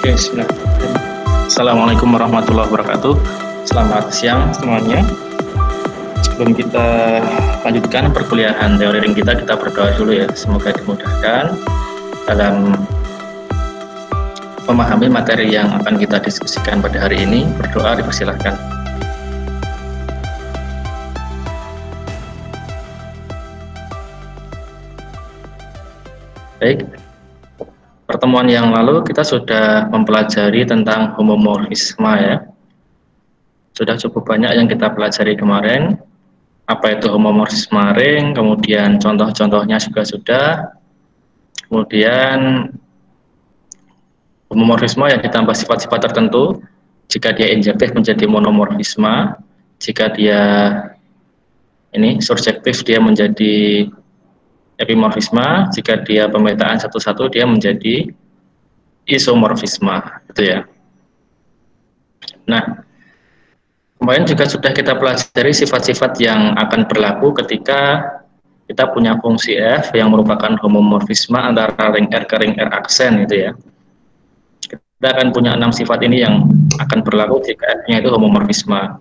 Oke, bismillah. Assalamualaikum warahmatullahi wabarakatuh. Selamat siang semuanya. Sebelum kita lanjutkan perkuliahan teori ring kita berdoa dulu ya. Semoga dimudahkan dalam memahami materi yang akan kita diskusikan pada hari ini. Berdoa dipersilahkan. Baik. Pertemuan yang lalu kita sudah mempelajari tentang homomorfisme ya. Sudah cukup banyak yang kita pelajari kemarin. Apa itu homomorfisme ring, kemudian contoh-contohnya juga sudah. Kemudian homomorfisme yang ditambah sifat-sifat tertentu. Jika dia injektif menjadi monomorfisme, jika dia surjektif dia menjadi epimorfisme, jika dia pemetaan satu-satu dia menjadi isomorfisme, gitu ya. Nah, kemarin juga sudah kita pelajari sifat-sifat yang akan berlaku ketika kita punya fungsi f yang merupakan homomorfisme antara ring R ke ring R aksen, gitu ya. Kita akan punya 6 sifat ini yang akan berlaku jika f-nya itu homomorfisme.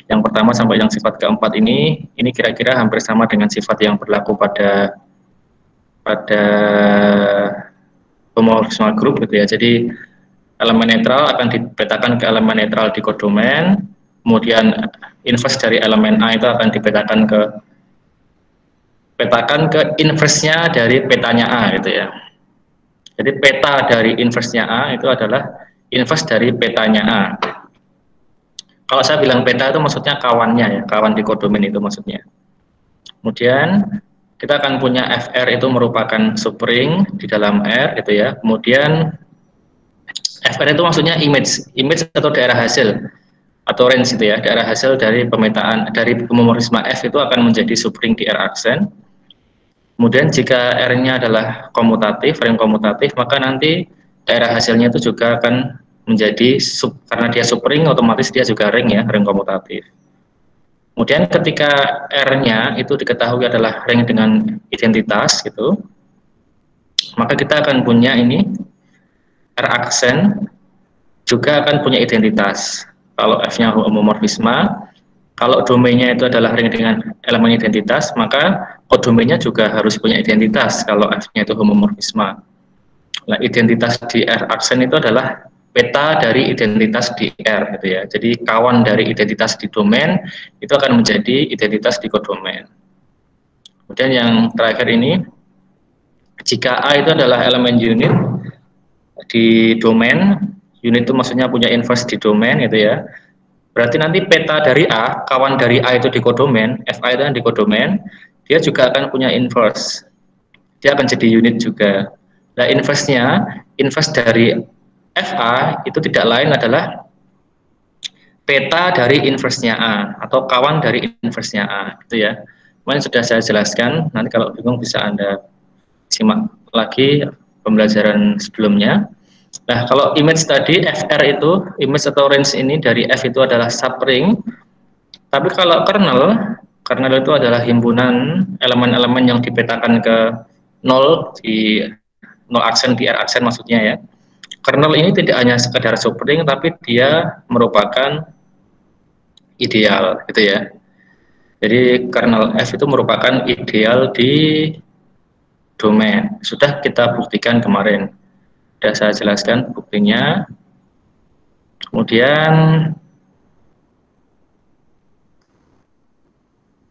Yang pertama sampai yang sifat keempat ini kira-kira hampir sama dengan sifat yang berlaku pada homomorfisme grup, gitu ya. Jadi elemen netral akan dipetakan ke elemen netral di kodomen, kemudian inverse dari elemen A itu akan dipetakan ke inverse-nya dari petanya A, gitu ya. Jadi peta dari inverse-nya A itu adalah inverse dari petanya A. Kalau saya bilang peta itu maksudnya kawannya ya, kawan di kodomen itu maksudnya. Kemudian kita akan punya FR itu merupakan subring di dalam R, gitu ya. Kemudian FR itu maksudnya image atau daerah hasil atau range, gitu ya. Daerah hasil dari pemetaan dari homomorfisme F itu akan menjadi subring di R aksen. Kemudian jika R-nya adalah komutatif, ring komutatif, maka nanti daerah hasilnya itu juga akan menjadi karena dia subring otomatis dia juga ring ya, ring komutatif. Kemudian ketika R-nya itu diketahui adalah ring dengan identitas, gitu, maka kita akan punya ini R aksen juga akan punya identitas. Kalau F-nya homomorfisme, kalau domainnya itu adalah ring dengan elemen identitas, maka kodomennya juga harus punya identitas kalau F-nya itu homomorfisme. Nah, identitas di R aksen itu adalah peta dari identitas di R, gitu ya. Jadi kawan dari identitas di domain itu akan menjadi identitas di kodomen. Kemudian yang terakhir ini, jika A itu adalah elemen unit di domain, unit itu maksudnya punya inverse di domain, gitu ya. Berarti nanti peta dari A, kawan dari A itu di kodomen, FA itu di kodomen, dia juga akan punya inverse. Dia akan jadi unit juga. Nah, inverse dari FA itu tidak lain adalah peta dari inverse-nya A atau kawan dari inverse-nya A, gitu ya. Kemarin sudah saya jelaskan, nanti kalau bingung bisa Anda simak lagi pembelajaran sebelumnya. Nah, kalau image tadi FR itu, image atau range ini dari F itu adalah subring. Tapi kalau kernel itu adalah himpunan elemen-elemen yang dipetakan ke 0 di 0 aksen di R aksen maksudnya ya. Kernel ini tidak hanya sekedar subring, tapi dia merupakan ideal, gitu ya. Jadi kernel F itu merupakan ideal di domain. Sudah kita buktikan kemarin. Sudah saya jelaskan buktinya. Kemudian,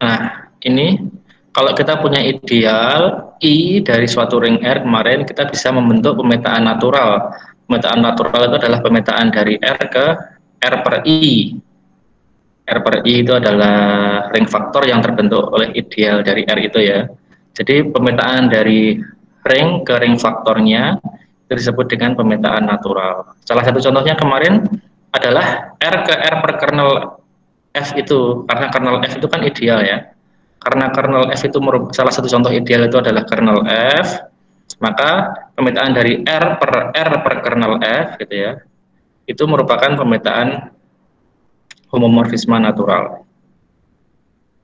nah ini kalau kita punya ideal I dari suatu ring R kemarin, kita bisa membentuk pemetaan natural. Pemetaan natural itu adalah pemetaan dari R ke R per I. R per I itu adalah ring faktor yang terbentuk oleh ideal dari R itu ya. Jadi pemetaan dari ring ke ring faktornya itu disebut dengan pemetaan natural. Salah satu contohnya kemarin adalah R ke R per kernel F itu, karena kernel F itu kan ideal ya. Karena kernel F itu salah satu contoh ideal itu adalah kernel F, maka pemetaan dari R per kernel F, gitu ya, itu merupakan pemetaan homomorfisme natural.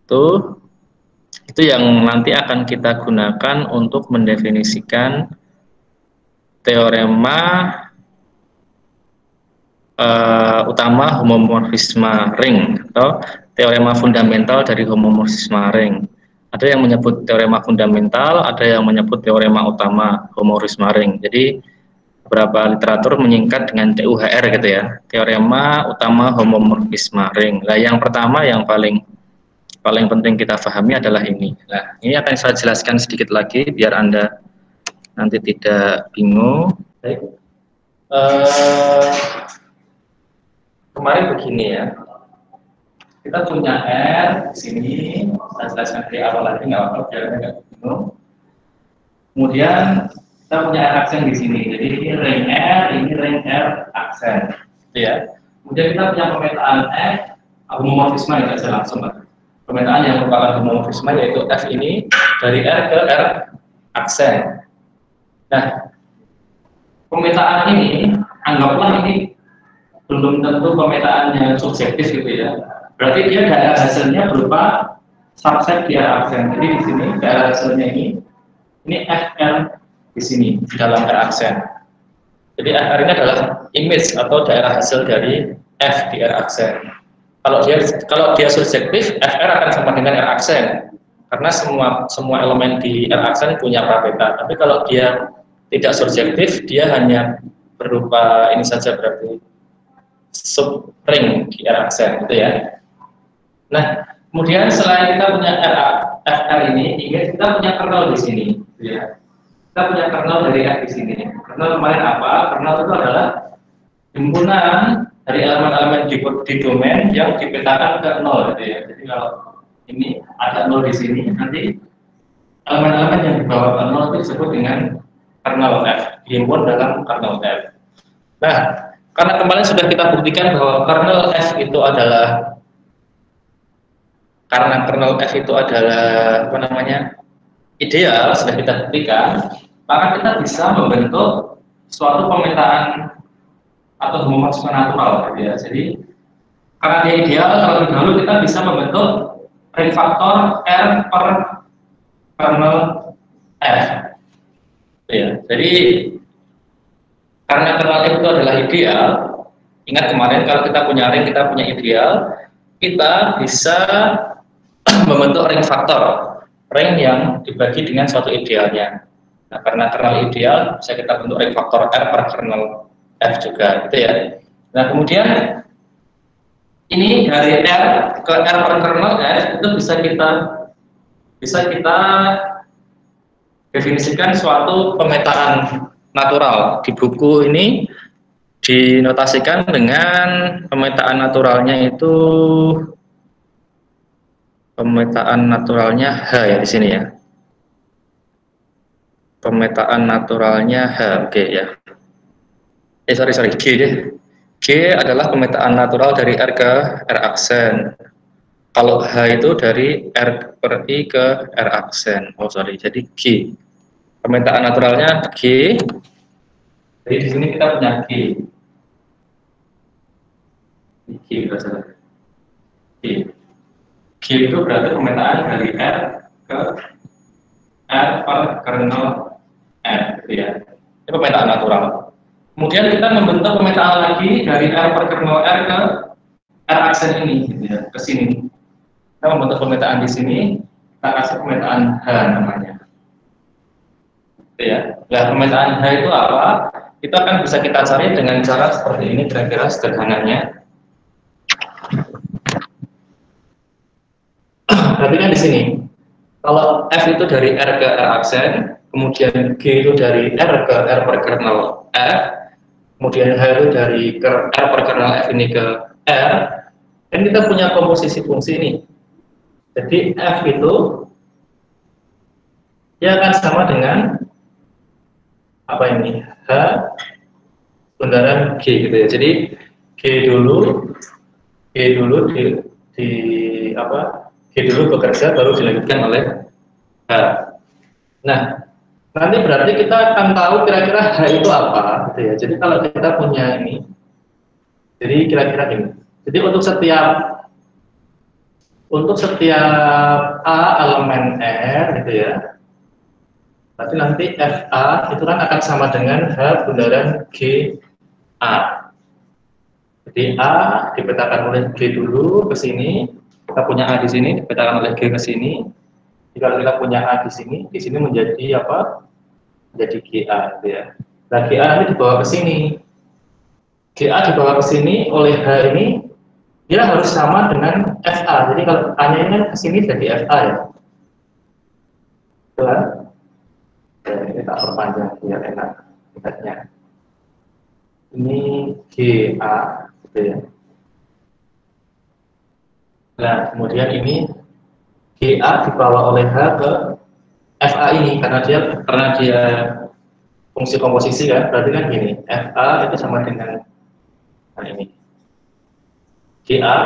Itu yang nanti akan kita gunakan untuk mendefinisikan teorema utama homomorfisme ring atau teorema fundamental dari homomorfisme ring. Ada yang menyebut teorema fundamental, ada yang menyebut teorema utama homomorfisme ring. Jadi beberapa literatur menyingkat dengan TUHR gitu ya, teorema utama homomorfisme ring. Nah, yang pertama yang paling penting kita pahami adalah ini. Nah, ini akan saya jelaskan sedikit lagi biar Anda nanti tidak bingung. Baik. Kemarin begini ya, kita punya R di sini, saya jelaskan dari awal lagi nggak apa-apa, biar nggak bingung. Kemudian kita punya R aksen di sini, jadi ini ring R, ini ring R aksen, ya. Kemudian kita punya pemetaan F, homomorfisme ya, saya langsung pemetaan yang merupakan homomorfisme yaitu F ini dari R ke R aksen. Nah, pemetaan ini anggaplah ini belum tentu pemetaan yang subjektif gitu ya. Berarti dia daerah hasilnya berupa subset di R aksen. Jadi di sini daerah hasilnya ini FR di sini di dalam R aksen. Jadi FR ini adalah image atau daerah hasil dari F di R aksen. Kalau dia subjektif, FR akan sama dengan R aksen karena semua elemen di R aksen punya prapeta. Tapi kalau dia tidak subjektif, dia hanya berupa ini saja, berarti subring di R aksen gitu ya. Nah, kemudian selain kita punya FR ini, kita punya kernel di sini gitu ya. Kita punya kernel dari F di sini. Kernel kemarin apa? Kernel itu adalah himpunan dari elemen-elemen di domain yang dipetakan ke nol gitu ya. Jadi kalau ini ada nol di sini, nanti elemen-elemen yang dibawa ke nol itu disebut dengan kernel F, dihimpun dalam kernel F. Nah, karena kemarin sudah kita buktikan bahwa kernel F itu adalah ideal, sudah kita buktikan, maka kita bisa membentuk suatu pemetaan atau homomorfisme natural gitu ya. Jadi karena dia ideal, terlebih dahulu kita bisa membentuk ring faktor R per kernel F. Ya, jadi karena kernel F itu adalah ideal, ingat kemarin kalau kita punya ring, kita punya ideal, kita bisa membentuk ring faktor, ring yang dibagi dengan suatu idealnya. Nah, karena kernel ideal, bisa kita bentuk ring faktor R per kernel F juga, gitu ya. Nah, kemudian ini dari R ke R per kernel F itu bisa kita definisikan suatu pemetaan natural. Di buku ini dinotasikan dengan pemetaan naturalnya itu H ya di sini ya. Pemetaan naturalnya H, oke ya. Sorry, G deh. G adalah pemetaan natural dari R ke R aksen. Kalau H itu dari R per I ke R aksen. Oh sorry, jadi G. Pemetaan naturalnya G. Jadi di sini kita punya G. G berarti. G itu berarti pemetaan dari R ke R per kernel R, gitu ya. Ini pemetaan natural. Kemudian kita membentuk pemetaan lagi dari R per kernel R ke R aksen ini, gitu ya, ke sini. Kita membentuk pemetaan di sini, kita kasih pemetaan H namanya. Gitu ya. Nah, pemetaan H itu apa? Kita kan bisa kita cari dengan cara seperti ini, kira-kira sederhananya. Perhatikan di sini. Kalau F itu dari R ke R aksen, kemudian G itu dari R ke R per kernel F, kemudian H itu dari R per kernel F ini ke R, dan kita punya komposisi fungsi ini. Jadi F itu dia akan sama dengan apa ini? H bundaran G gitu ya. Jadi G dulu G dulu bekerja baru dilanjutkan oleh H. Nah, nanti berarti kita akan tahu kira-kira H itu apa gitu ya. Jadi kalau kita punya ini, jadi kira-kira ini. Jadi untuk setiap A elemen R gitu ya, berarti nanti FA itu kan akan sama dengan H bundaran G A. Jadi A dipetakan oleh G dulu ke sini, kita punya A di sini dipetakan oleh G ke sini. Jika kita punya A di sini menjadi apa? Menjadi GA, gitu ya. Nah, GA nanti dibawa ke sini. GA dibawa ke sini oleh H ini, dia harus sama dengan FA. Jadi kalau A-nya ini ke sini jadi FA ya. Betul? Ya, ini tak perpanjang biar enak lihatnya. Ini GA, gitu ya. Nah, kemudian ini GA dibawa oleh H ke FA ini karena dia fungsi komposisi kan, berarti kan gini, FA itu sama dengan ini. GA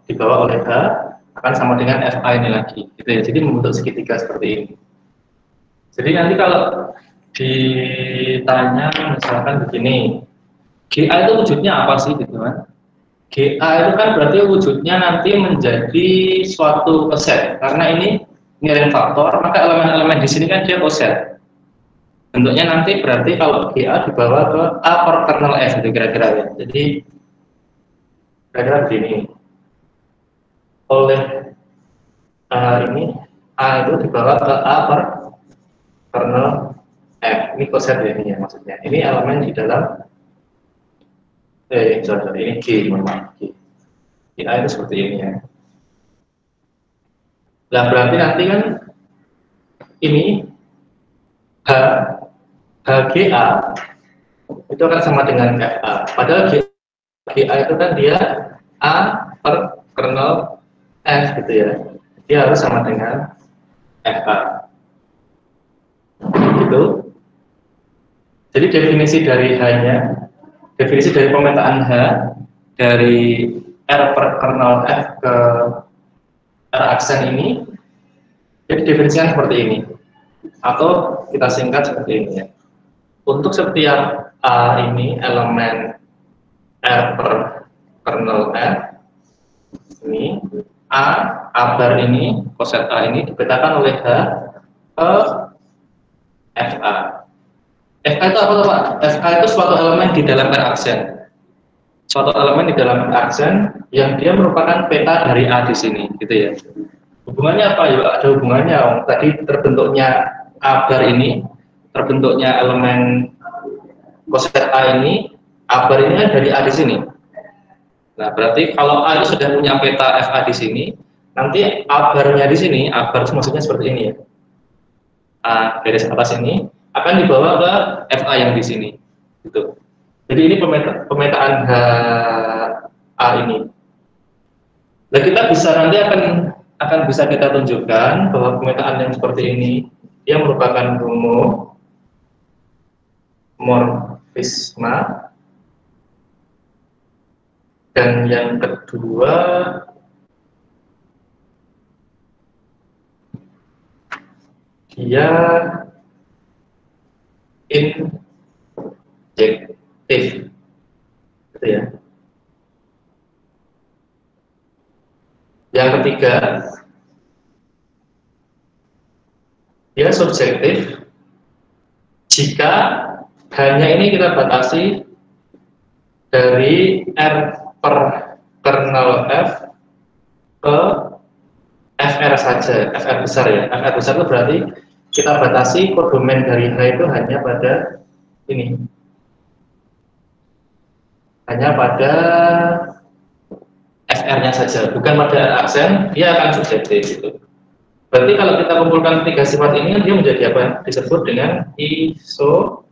dibawa oleh H akan sama dengan FA ini lagi, gitu ya. Jadi membentuk segitiga seperti ini. Jadi nanti kalau ditanya misalkan begini, GA itu wujudnya apa sih, gitu kan? GA itu kan berarti wujudnya nanti menjadi suatu set, karena ini ngirim faktor, maka elemen-elemen di sini kan dia koset. Bentuknya nanti berarti kalau GA dibawa ke A per kernel F, itu kira-kira ya. Jadi kira-kira begini. Oleh ini A itu dibawa ke A per kernel F. Ini koset ya ini ya maksudnya. Ini elemen di dalam ini G, memang G. A itu seperti ini ya. Nah berarti nanti kan ini HGA itu akan sama dengan FA. Padahal GA itu kan dia A per kernel F gitu ya. Dia harus sama dengan FA. Gitu. Jadi definisi dari H-nya, definisi dari pemetaan H dari R per kernel F ke R aksen ini, jadi definisinya seperti ini. Atau kita singkat seperti ini ya. Untuk setiap A ini elemen R per kernel F ini, A bar ini, koset A ini dipetakan oleh H ke FA. FA itu apa Pak? FA itu suatu elemen di dalam R aksen. Suatu elemen di dalam R aksen yang dia merupakan peta dari A di sini, gitu ya. Hubungannya apa ya? Ada hubungannya. Tadi terbentuknya A bar ini, terbentuknya elemen koset A ini, A bar ini kan dari A di sini. Nah, berarti kalau A itu sudah punya peta FA di sini, nanti A barnya di sini, A bar itu maksudnya seperti ini ya. A garis atas ini akan dibawa ke FA yang di sini. Gitu. Jadi ini pemetaan HA ini. Nah, kita bisa nanti akan bisa kita tunjukkan bahwa pemetaan yang seperti ini dia merupakan homomorfisme. Dan yang kedua dia injektif, gitu ya. Yang ketiga dia subjektif jika hanya ini kita batasi dari R per kernel F ke FR saja, FR besar ya. FR besar itu berarti kita batasi kodomen dari H itu hanya pada ini, hanya pada FR-nya saja, bukan pada aksen, dia akan subjektif gitu. Berarti kalau kita kumpulkan tiga sifat ini, dia menjadi apa? Disebut dengan isomorfisme.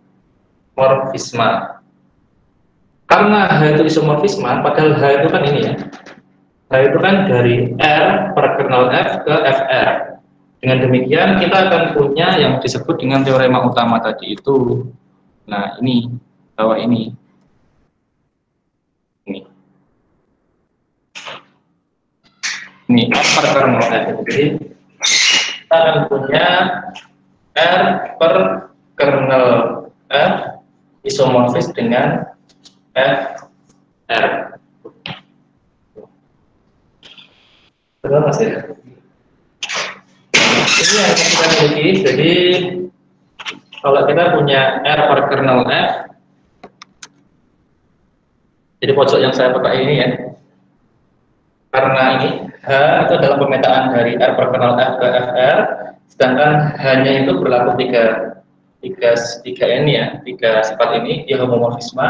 Karena H itu isomorfisme, padahal H itu kan ini ya. H itu kan dari R per kernel F ke FR. Dengan demikian kita akan punya yang disebut dengan teorema utama tadi itu. Nah ini, bawah ini. Ini R per kernel F. Jadi kita akan punya R per kernel F isomorfis dengan FR. Betul Mas ya? Ini yang kita miliki. Jadi kalau kita punya R per kernel F, Jadi pojok yang saya pakai ini ya, karena ini H itu adalah pemetaan dari R per kernel F ke FR, sedangkan H-nya itu berlaku tiga ini ya, tiga sifat ini, dia homomorfisme,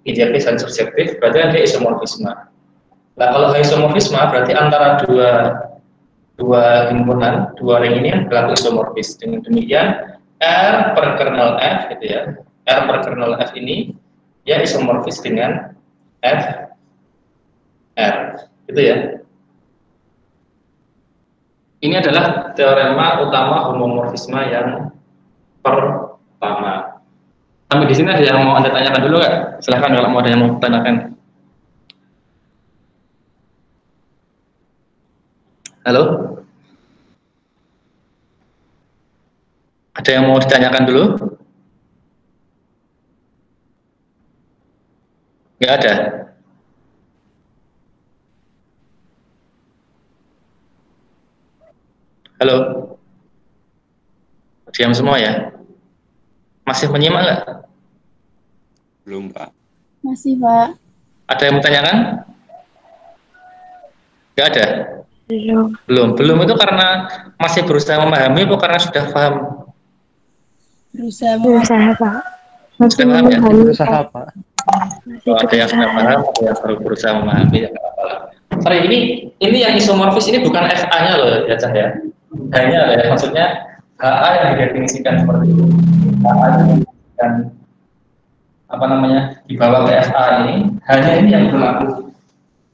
injektif dan surjektif, berarti kan dia isomorfisme. Nah kalau isomorfisme berarti antara dua himpunan, dua ring ini yang berlaku isomorfis. Dengan demikian R per kernel F gitu ya, R per kernel F ini dia isomorfis dengan F R gitu ya. Ini adalah teorema utama homomorfisme yang pertama. Sampai di sini ada yang mau Anda tanyakan dulu nggak? Silahkan kalau mau ada yang mau tanyakan. Halo? Ada yang mau ditanyakan dulu? Nggak ada? Halo? Diam semua ya? Masih menyimak nggak? Belum, Pak. Masih, Pak. Ada yang mau tanyakan? Nggak ada? Belum itu karena masih berusaha memahami atau karena sudah paham? Berusaha, Pak. Sudah paham ya? Berusaha, Pak. Oh, ada yang sudah paham, ada yang baru berusaha memahami, ya nggak apa-apa. Sorry, ini yang isomorfis ini bukan FA-nya loh ya, Cah ya. Hanya ya, maksudnya HA yang didefinisikan seperti itu. HA itu dan apa namanya dibawa ke FA ini, hanya ini yang berlaku.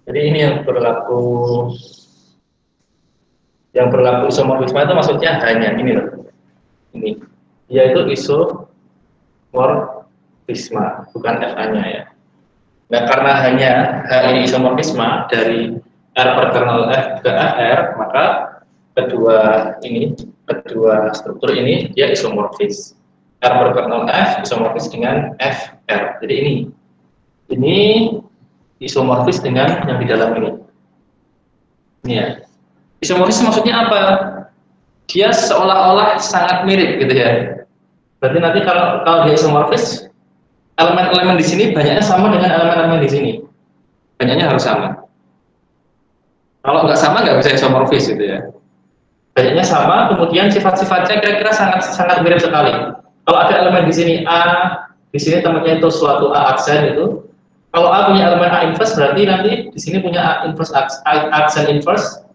Jadi ini yang berlaku isomorfisme itu maksudnya hanya ini loh. Ini yaitu isomorfisme, bukan FA-nya ya. Nah, karena hanya H ini isomorfisme dari R per kernel F ke FR, maka kedua struktur ini dia isomorfis. R per kernel F isomorfis dengan FR. Jadi ini isomorfis dengan yang di dalam ini. Ini ya. Isomorfis maksudnya apa? Dia seolah-olah sangat mirip gitu ya. Berarti nanti kalau dia isomorfis, elemen-elemen di sini banyaknya sama dengan elemen-elemen di sini. Banyaknya harus sama. Kalau nggak sama nggak bisa isomorfis gitu ya. Banyaknya sama, kemudian sifat-sifatnya kira-kira sangat mirip sekali. Kalau ada elemen di sini A, di sini temannya itu suatu A aksen itu. Kalau A punya elemen A inverse, berarti nanti di sini punya A inverse aksen inverse.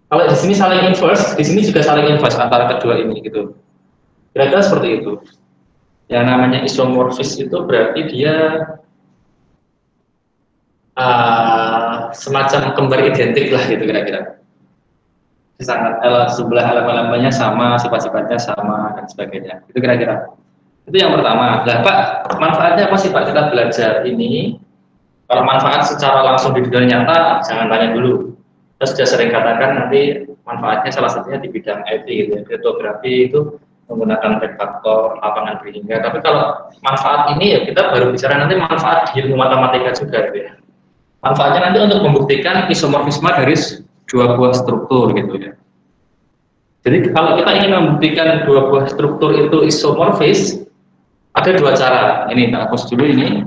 Kalau di sini saling inverse, di sini juga saling inverse antara kedua ini gitu. Kira-kira seperti itu. Yang namanya isomorfis itu berarti dia semacam kembar identik lah gitu kira-kira. Sangat sebelah elemen-elemennya sama, sifat-sifatnya sama dan sebagainya. Itu kira-kira. Itu yang pertama. Nah, Pak, manfaatnya apa sih Pak kita belajar ini? Kalau manfaat secara langsung di dunia nyata, jangan tanya dulu. Kita sudah sering katakan nanti manfaatnya salah satunya di bidang IT gitu ya. Kriptografi itu menggunakan refaktor, lapangan berhingga. Tapi kalau manfaat ini ya kita baru bicara nanti manfaat di ilmu matematika juga gitu ya. Manfaatnya nanti untuk membuktikan isomorfisme dari dua buah struktur gitu ya. Jadi kalau kita ingin membuktikan dua buah struktur itu isomorfis, ada dua cara. Ini kita hapus dulu ini.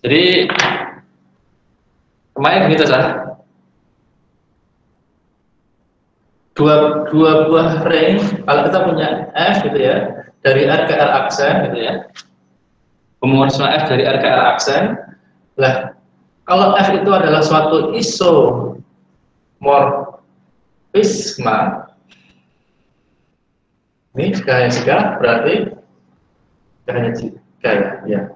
Jadi kemarin begitu sah. Dua buah ring, kalau kita punya F gitu ya, dari R ke R aksen gitu ya. Homomorfisme F dari R ke R aksen. Lah, kalau F itu adalah suatu isomorfisme, ini jika berarti hanya jika ya.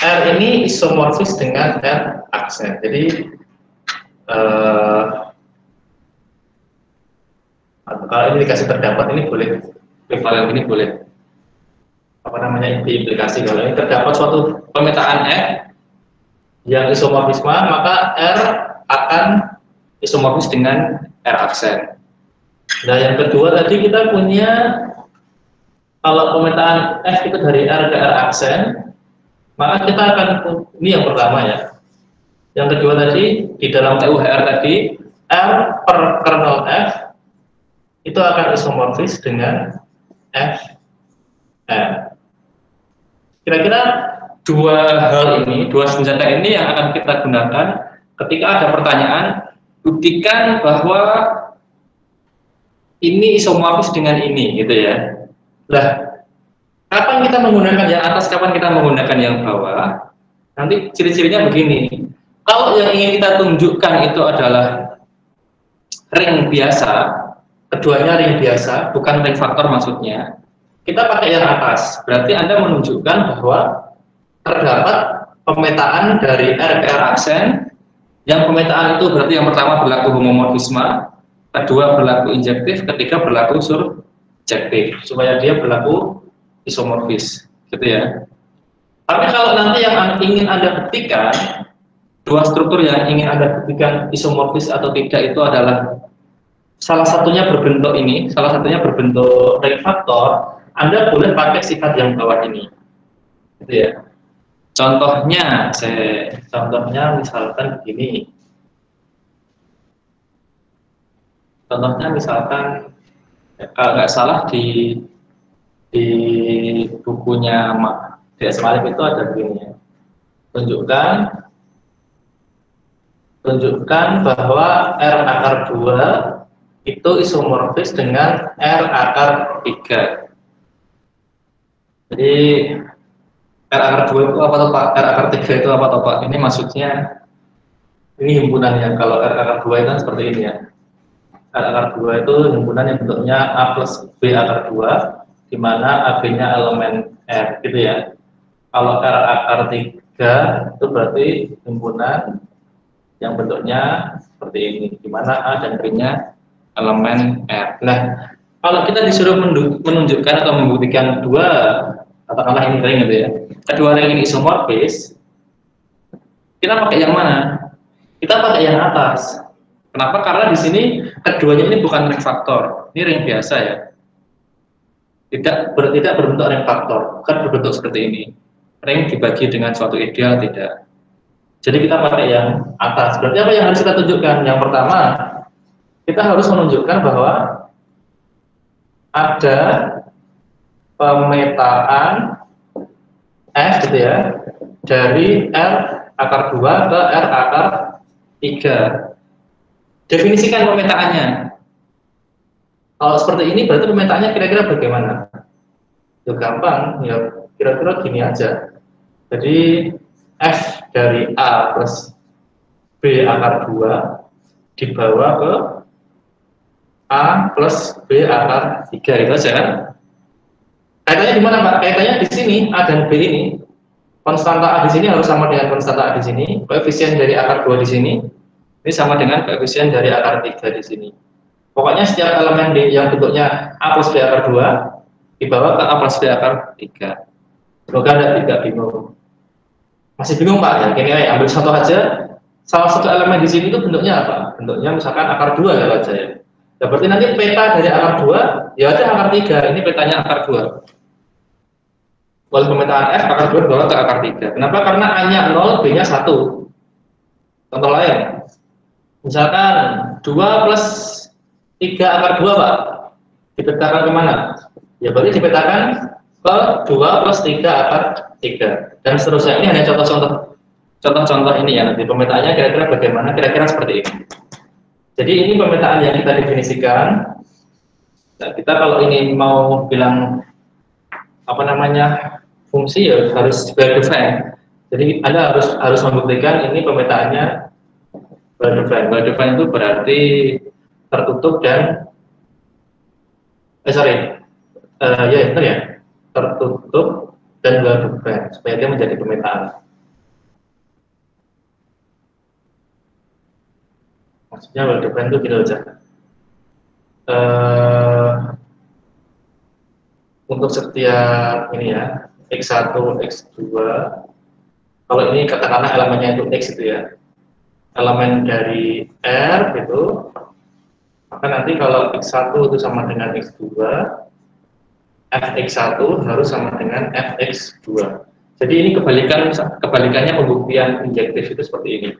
R ini isomorfis dengan R aksen. Jadi kalau ini dikasih terdapat ini boleh, ekivalen ini boleh apa namanya diimplikasi. Kalau ini terdapat suatu pemetaan F yang isomorfisme, maka R akan isomorfis dengan R aksen. Nah, yang kedua tadi kita punya, kalau pemetaan F itu dari R ke R aksen, maka kita akan, ini yang pertama ya. Yang kedua tadi, di dalam TUHR tadi, R per kernel F itu akan isomorfis dengan F R. Kira-kira dua hal ini, dua senjata ini yang akan kita gunakan ketika ada pertanyaan, buktikan bahwa ini isomorfis dengan ini, gitu ya. Nah, kapan kita menggunakan yang atas, kapan kita menggunakan yang bawah? Nanti ciri-cirinya begini. Kalau yang ingin kita tunjukkan itu adalah ring biasa, keduanya ring biasa, bukan ring faktor maksudnya, kita pakai yang atas. Berarti Anda menunjukkan bahwa terdapat pemetaan dari R ke R aksen, yang pemetaan itu berarti yang pertama berlaku homomorfisme, kedua berlaku injektif, ketiga berlaku surjektif, supaya dia berlaku isomorfis, gitu ya. Tapi kalau nanti yang ingin Anda buktikan, dua struktur yang ingin Anda buktikan isomorfis atau tidak itu adalah salah satunya berbentuk ini, salah satunya berbentuk ring faktor, Anda boleh pakai sifat yang bawah ini, gitu ya. Contohnya, misalkan begini. Contohnya misalkan, kalau nggak salah di bukunya DS Malik itu ada begini ya. Tunjukkan bahwa R akar 2 itu isomorfis dengan R akar 3. Jadi R akar 2 itu apa toh Pak? R akar 3 itu apa toh Pak? Ini maksudnya, ini himpunannya. Kalau R akar 2 itu kan seperti ini ya. R akar 2 itu himpunan yang bentuknya A plus B akar 2, di mana AB-nya elemen R, gitu ya. Kalau R akar 3 itu berarti himpunan yang bentuknya seperti ini, di mana A dan B-nya elemen R. Nah, kalau kita disuruh menunjukkan atau membuktikan dua, katakanlah ini ring gitu ya, kedua ring ini isomorfis, kita pakai yang mana? Kita pakai yang atas. Kenapa? Karena di sini keduanya ini bukan ring faktor, ini ring biasa ya. Tidak berbentuk ring faktor, bukan berbentuk seperti ini. Ring dibagi dengan suatu ideal, tidak. Jadi kita pakai yang atas. Berarti apa yang harus kita tunjukkan? Yang pertama, kita harus menunjukkan bahwa ada pemetaan F gitu ya, dari R akar 2 ke R akar 3. Definisikan pemetaannya. Kalau seperti ini berarti pemetaannya kira-kira bagaimana? Ya gampang, ya kira-kira gini aja. Jadi F dari A plus B akar 2 dibawa ke A plus B akar 3, itu aja kan? Kaitannya di mana Pak? Kaitannya di sini, A dan B ini. Konstanta A di sini harus sama dengan konstanta A di sini. Koefisien dari akar 2 di sini ini sama dengan koefisien dari akar 3 di sini. Pokoknya setiap elemen yang bentuknya A plus B akar 2 dibawa ke A plus B akar 3. Semoga Anda tidak bingung. Masih bingung Pak? Ya, gini aja, ambil contoh aja. Salah satu elemen di sini itu bentuknya apa? Bentuknya misalkan akar 2 ya aja ya. Nah, berarti nanti peta dari akar 2, ya ada akar 3. Ini petanya akar 2. Walaupun pemetaan F akar 2 dibawa ke akar 3. Kenapa? Karena A-nya 0, B-nya 1. Contoh lain. Misalkan 2 plus 3 akar 2 Pak. Dipetakan kemana? Ya berarti dipetakan ke 2 plus 3 akar 3. Dan seterusnya. Ini hanya contoh-contoh ini ya. Nanti pemetaannya kira-kira bagaimana? Kira-kira seperti ini. Jadi ini pemetaan yang kita definisikan. Nah, kita kalau ini mau bilang apa namanya fungsi ya harus well defined. Jadi Anda harus membuktikan ini pemetaannya well defined. Well defined itu berarti tertutup dan ya benar ya, tertutup dan well defined supaya dia menjadi pemetaan. Maksudnya well defined itu gitu aja. Untuk setiap ini ya, X1, X2, kalau ini katakanlah elemennya itu X itu ya, elemen dari R itu Maka nanti kalau X1 itu sama dengan X2, Fx1 harus sama dengan Fx2. Jadi ini kebalikannya pembuktian injektif itu seperti ini.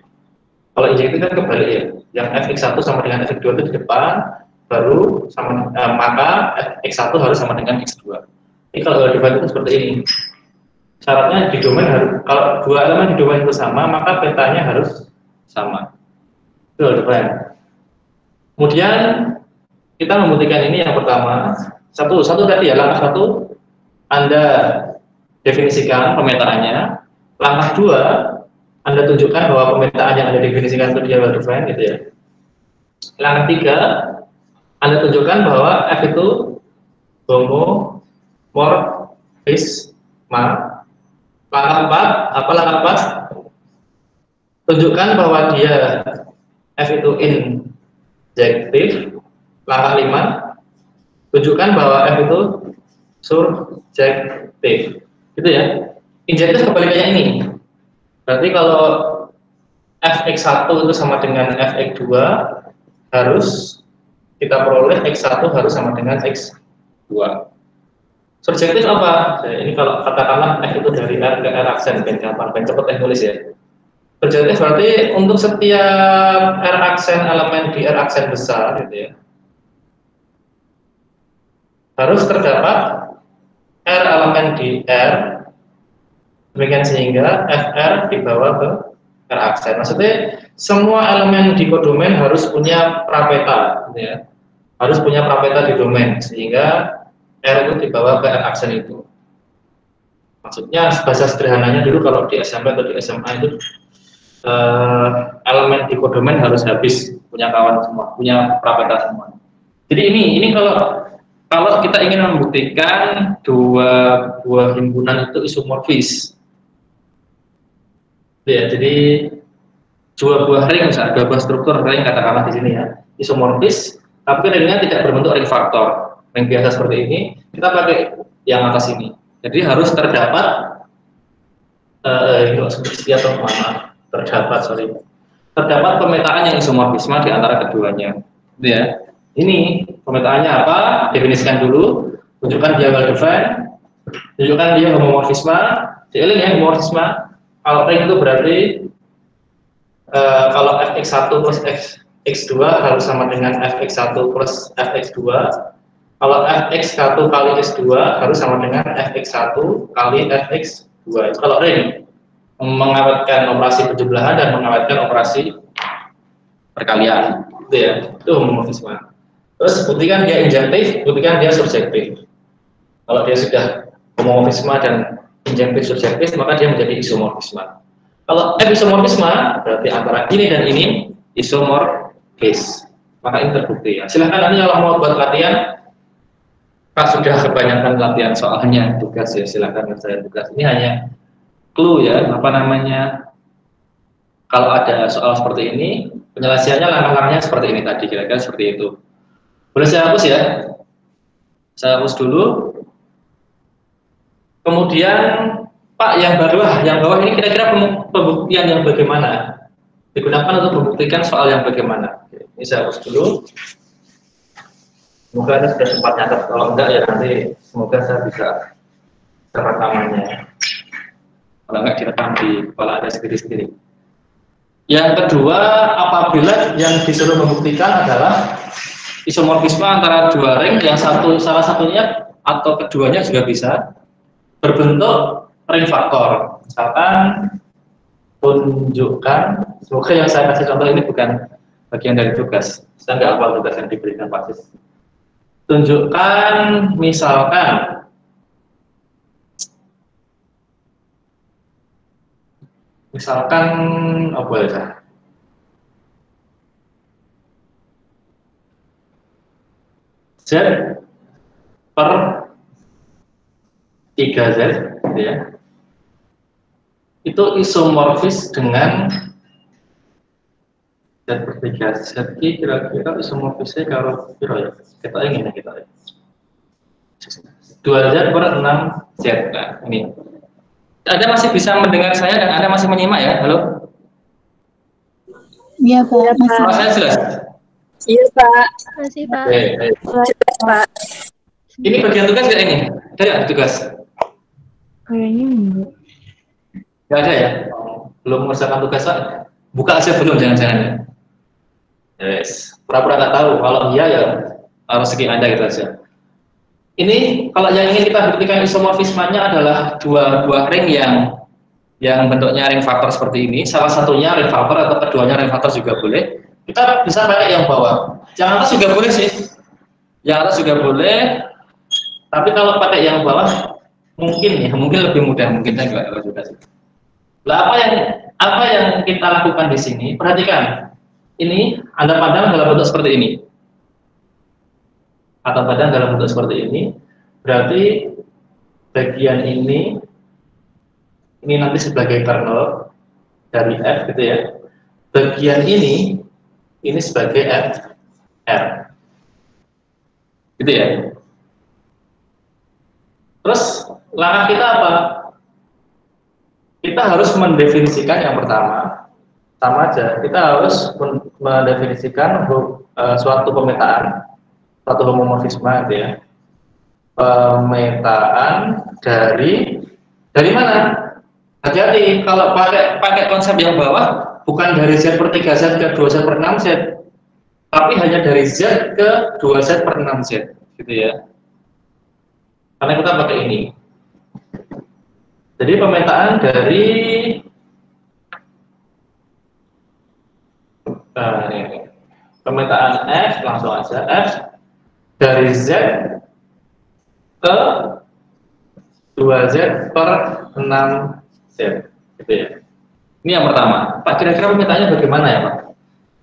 Kalau injektif kan kebalik ya, yang Fx1 sama dengan Fx2 itu di depan, baru sama maka X1 harus sama dengan X2. Ini kalau dibalik itu seperti ini. Syaratnya di domain harus, kalau dua elemen di domain itu sama, maka petanya harus sama. Itu depan. Kemudian kita membuktikan ini yang pertama, satu tadi ya, langkah 1 Anda definisikan pemetaannya, langkah 2 Anda tunjukkan bahwa pemetaan yang Anda definisikan itu dia well defined gitu ya. Langkah 3 Anda tunjukkan bahwa F itu homomorfisma. Langkah 4, apa langkah 4? Tunjukkan bahwa dia F itu injektif. Langkah 5, tunjukkan bahwa F itu surjektif. Gitu ya. Injektif kebalikannya ini. Berarti kalau Fx1 itu sama dengan Fx2, harus kita peroleh X1 harus sama dengan X2. Surjektif apa? Ini kalau katakanlah F itu dari R ke R aksen, ben cepet tulis ya. Surjektif berarti untuk setiap R aksen elemen di R aksen besar gitu ya, harus terdapat R elemen di R, demikian sehingga FR dibawa ke R aksen. Maksudnya semua elemen di kodomain harus punya prapeta gitu ya. Harus punya prapeta di domain sehingga R itu dibawa ke R aksen itu. Maksudnya bahasa sederhananya dulu kalau di SMP atau di SMA itu elemen di kodomain harus habis punya kawan semua, punya prapeta semua. Jadi ini kalau kita ingin membuktikan dua buah himpunan itu isomorfis, ya, jadi dua buah ring, misalnya dua buah struktur ring katakanlah di sini ya, isomorfis, tapi ringnya tidak berbentuk ring faktor, ring biasa seperti ini, kita pakai yang atas ini. Jadi harus terdapat terdapat pemetaan yang isomorfisme di antara keduanya. Gitu ya. Ini pemetaannya apa? Definisikan dulu, tunjukkan dia well defined, tunjukkan dia homomorfisme, dieling ya homomorfisme. Kalau ring itu berarti kalau Fx1 plus Fx2 harus sama dengan Fx1 plus Fx2. Kalau Fx1 kali x2 harus sama dengan Fx1 kali Fx2. Itu kalau ring, mengawetkan operasi penjumlahan dan mengawetkan operasi perkalian. Gitu ya, itu homomorfisme. Terus buktikan dia injektif, buktikan dia surjektif. Kalau dia sudah homomorfisme dan injektif surjektif, maka dia menjadi isomorfisme. Kalau F isomorfisme, berarti antara ini dan ini isomorfis. Maka ini terbukti ya. Silahkan nanti kalau mau buat latihan, Pak sudah kebanyakan latihan soalnya tugas ya, silahkan saya tugas. Ini hanya clue ya, apa namanya, kalau ada soal seperti ini, penyelesaiannya langkah-langkahnya seperti ini tadi, kira-kira seperti itu. Boleh saya hapus ya? Saya hapus dulu. Kemudian, Pak, yang bawah ini kira-kira pembuktian yang bagaimana? Digunakan untuk membuktikan soal yang bagaimana. Ini saya hapus dulu. Semoga Anda sudah sempat nyatet, kalau enggak ya nanti semoga saya bisa rekamannya. Kalau enggak direkam di kepala Anda sendiri-sendiri. Yang kedua, apabila yang disuruh membuktikan adalah isomorfisme antara dua ring, yang salah satunya atau keduanya juga bisa berbentuk ring faktor. Misalkan tunjukkan, semoga yang saya kasih contoh ini bukan bagian dari tugas. Saya nggak hafal tugas yang diberikan Pak Sis. Tunjukkan misalkan apa ya? Z per 3Z ya. Itu isomorfis dengan Z per 3Z, kira-kira isomorfisnya kalau ya, kita ingin kita 2Z per 6Z. Nah, ini Anda masih bisa mendengar saya dan Anda masih menyimak ya? Halo? Iya Pak, masih. Saya jelas? Iya, Pak. Makasih, Pak. Oke, Jelas, Pak. ini bagian tugas nggak ini? Ada ya tugas? Kayaknya enggak. Nggak ada ya? Belum mengerjakan tugas, Pak? Buka aja belum, jangan-jangan ya? Yes. Pura-pura nggak tahu. Kalau iya ya harus skip Anda gitu aja. Ini kalau yang ingin kita buktikan isomorfismanya adalah dua ring yang bentuknya ring faktor seperti ini. Salah satunya ring faktor atau keduanya ring faktor juga boleh. Kita bisa pakai yang bawah. Yang atas juga boleh sih. Yang atas juga boleh. Tapi kalau pakai yang bawah mungkin lebih mudah, mungkin saya nggak tahu juga sih. Nah, apa yang kita lakukan di sini? Perhatikan. Ini Anda pandang dalam bentuk seperti ini. Atau pandang dalam bentuk seperti ini. Berarti bagian ini nanti sebagai kernel dari F gitu ya. Bagian ini sebagai F R. Gitu ya. Terus langkah kita apa? Kita harus mendefinisikan yang pertama. Sama aja, kita harus mendefinisikan suatu pemetaan, suatu homomorfisme gitu ya. Pemetaan dari mana? Hati-hati, kalau pakai konsep yang bawah, bukan dari Z per 3Z ke 2Z per 6Z, tapi hanya dari Z ke 2Z per 6Z, gitu ya. Karena kita pakai ini. Jadi pemetaan dari pemetaan F, langsung aja F dari Z ke 2Z per 6Z, gitu ya. Ini yang pertama. Pak, kira-kira pemetaannya bagaimana ya, Pak?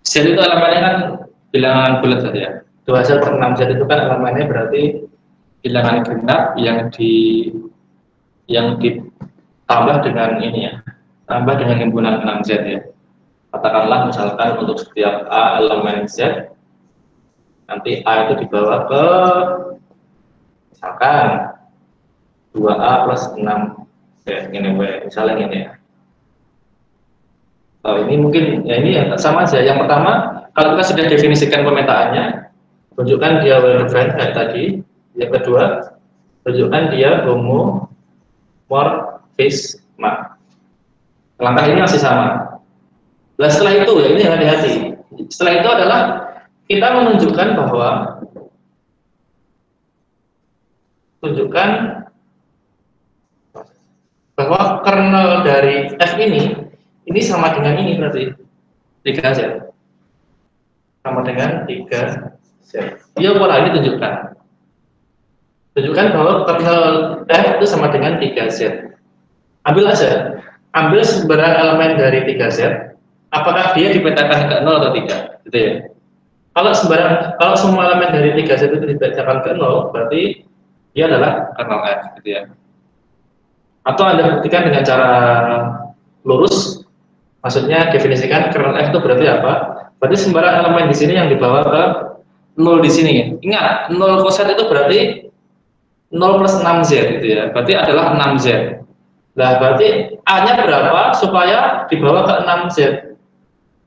Z itu elemennya kan bilangan bulat saja ya. 2Z per 6Z itu kan elemennya berarti bilangan genap yang ditambah dengan ini ya, tambah dengan himpunan 6Z ya. Katakanlah misalkan untuk setiap A elemen Z, nanti A itu dibawa ke misalkan 2A plus 6Z, ini misalnya ini ya. Oh, ini mungkin ya ini sama aja. Yang pertama, kalau kita sudah definisikan pemetaannya, tunjukkan dia well defined kayak tadi. Yang kedua, tunjukkan dia homomorfisme. Langkah ini masih sama. Nah, setelah itu ya ini hati-hati. Setelah itu adalah kita menunjukkan bahwa kernel dari F ini sama dengan ini berarti 3Z. Sama dengan 3Z. Dia pola ini tunjukkan. Tunjukkan bahwa kernel F itu sama dengan 3Z. Ambil sembarang elemen dari 3Z. Apakah dia dipetakan ke 0 atau tidak, gitu ya. Kalau semua elemen dari 3Z itu dipetakan ke 0, berarti dia adalah kernel F, gitu ya. Atau Anda buktikan dengan cara lurus, maksudnya definisikan kernel F itu berarti apa? Berarti sembarang elemen di sini yang dibawa ke 0 di sini. Ingat, 0 koset itu berarti 0 plus 6Z, gitu ya. Berarti adalah 6Z. Nah, berarti A-nya berapa supaya dibawa ke 6Z?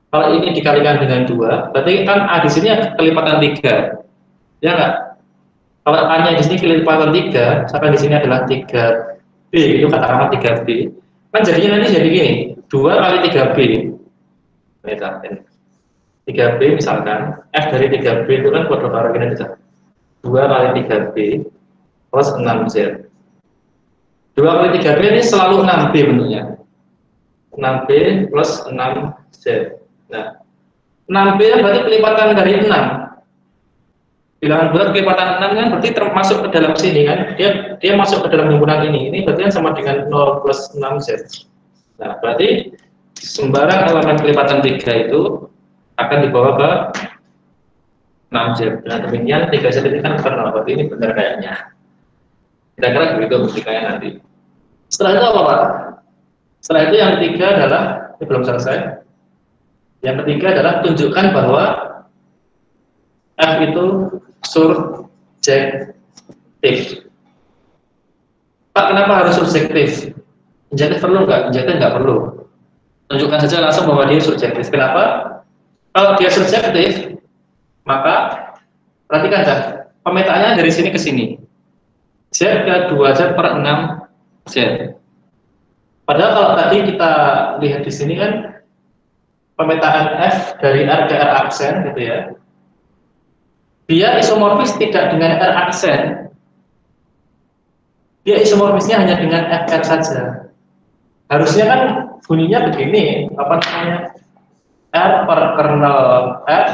Kalau ini dikalikan dengan 2, berarti kan A di sini kelipatan 3. Ya enggak? Kalau A-nya di sini kelipatan 3, misalkan di sini adalah 3B, itu katakanlah 3B. Kan jadinya nanti jadi gini, 2 kali 3B. Misalkan 3B misalkan, F dari 3B itu kan kode karo gini bisa. 2 kali 3B plus 6Z. 2 kali 3B ini selalu 6B bentuknya. 6B plus 6Z. Nah, 6B berarti kelipatan dari 6. Bilangan bulat kelipatan 6 kan berarti termasuk ke dalam sini kan. Dia masuk ke dalam himpunan ini. Ini berarti kan sama dengan 0 plus 6Z. Nah, berarti sembarang elemen kelipatan 3 itu akan dibawa ke 6Z. Nah, demikian 3Z ini kan kernel. Berarti ini benar kayaknya. Kira-kira begitu buktikannya nanti. Setelah itu apa, Pak? Setelah itu yang ketiga adalah, ini belum selesai. Yang ketiga adalah tunjukkan bahwa F itu surjektif. Pak, kenapa harus surjektif? Injektif perlu nggak? Injektif nggak perlu. Tunjukkan saja langsung bahwa dia surjektif. Kenapa? Kalau dia surjektif, Maka perhatikan Zat, pemetaannya dari sini ke sini. Z ke 2Z per 6Z. Padahal kalau tadi kita lihat di sini kan pemetaan F dari R ke R aksen gitu ya. Dia isomorfis tidak dengan R aksen. Dia isomorfisnya hanya dengan FR saja. Harusnya kan bunyinya begini, apa namanya? R per kernel F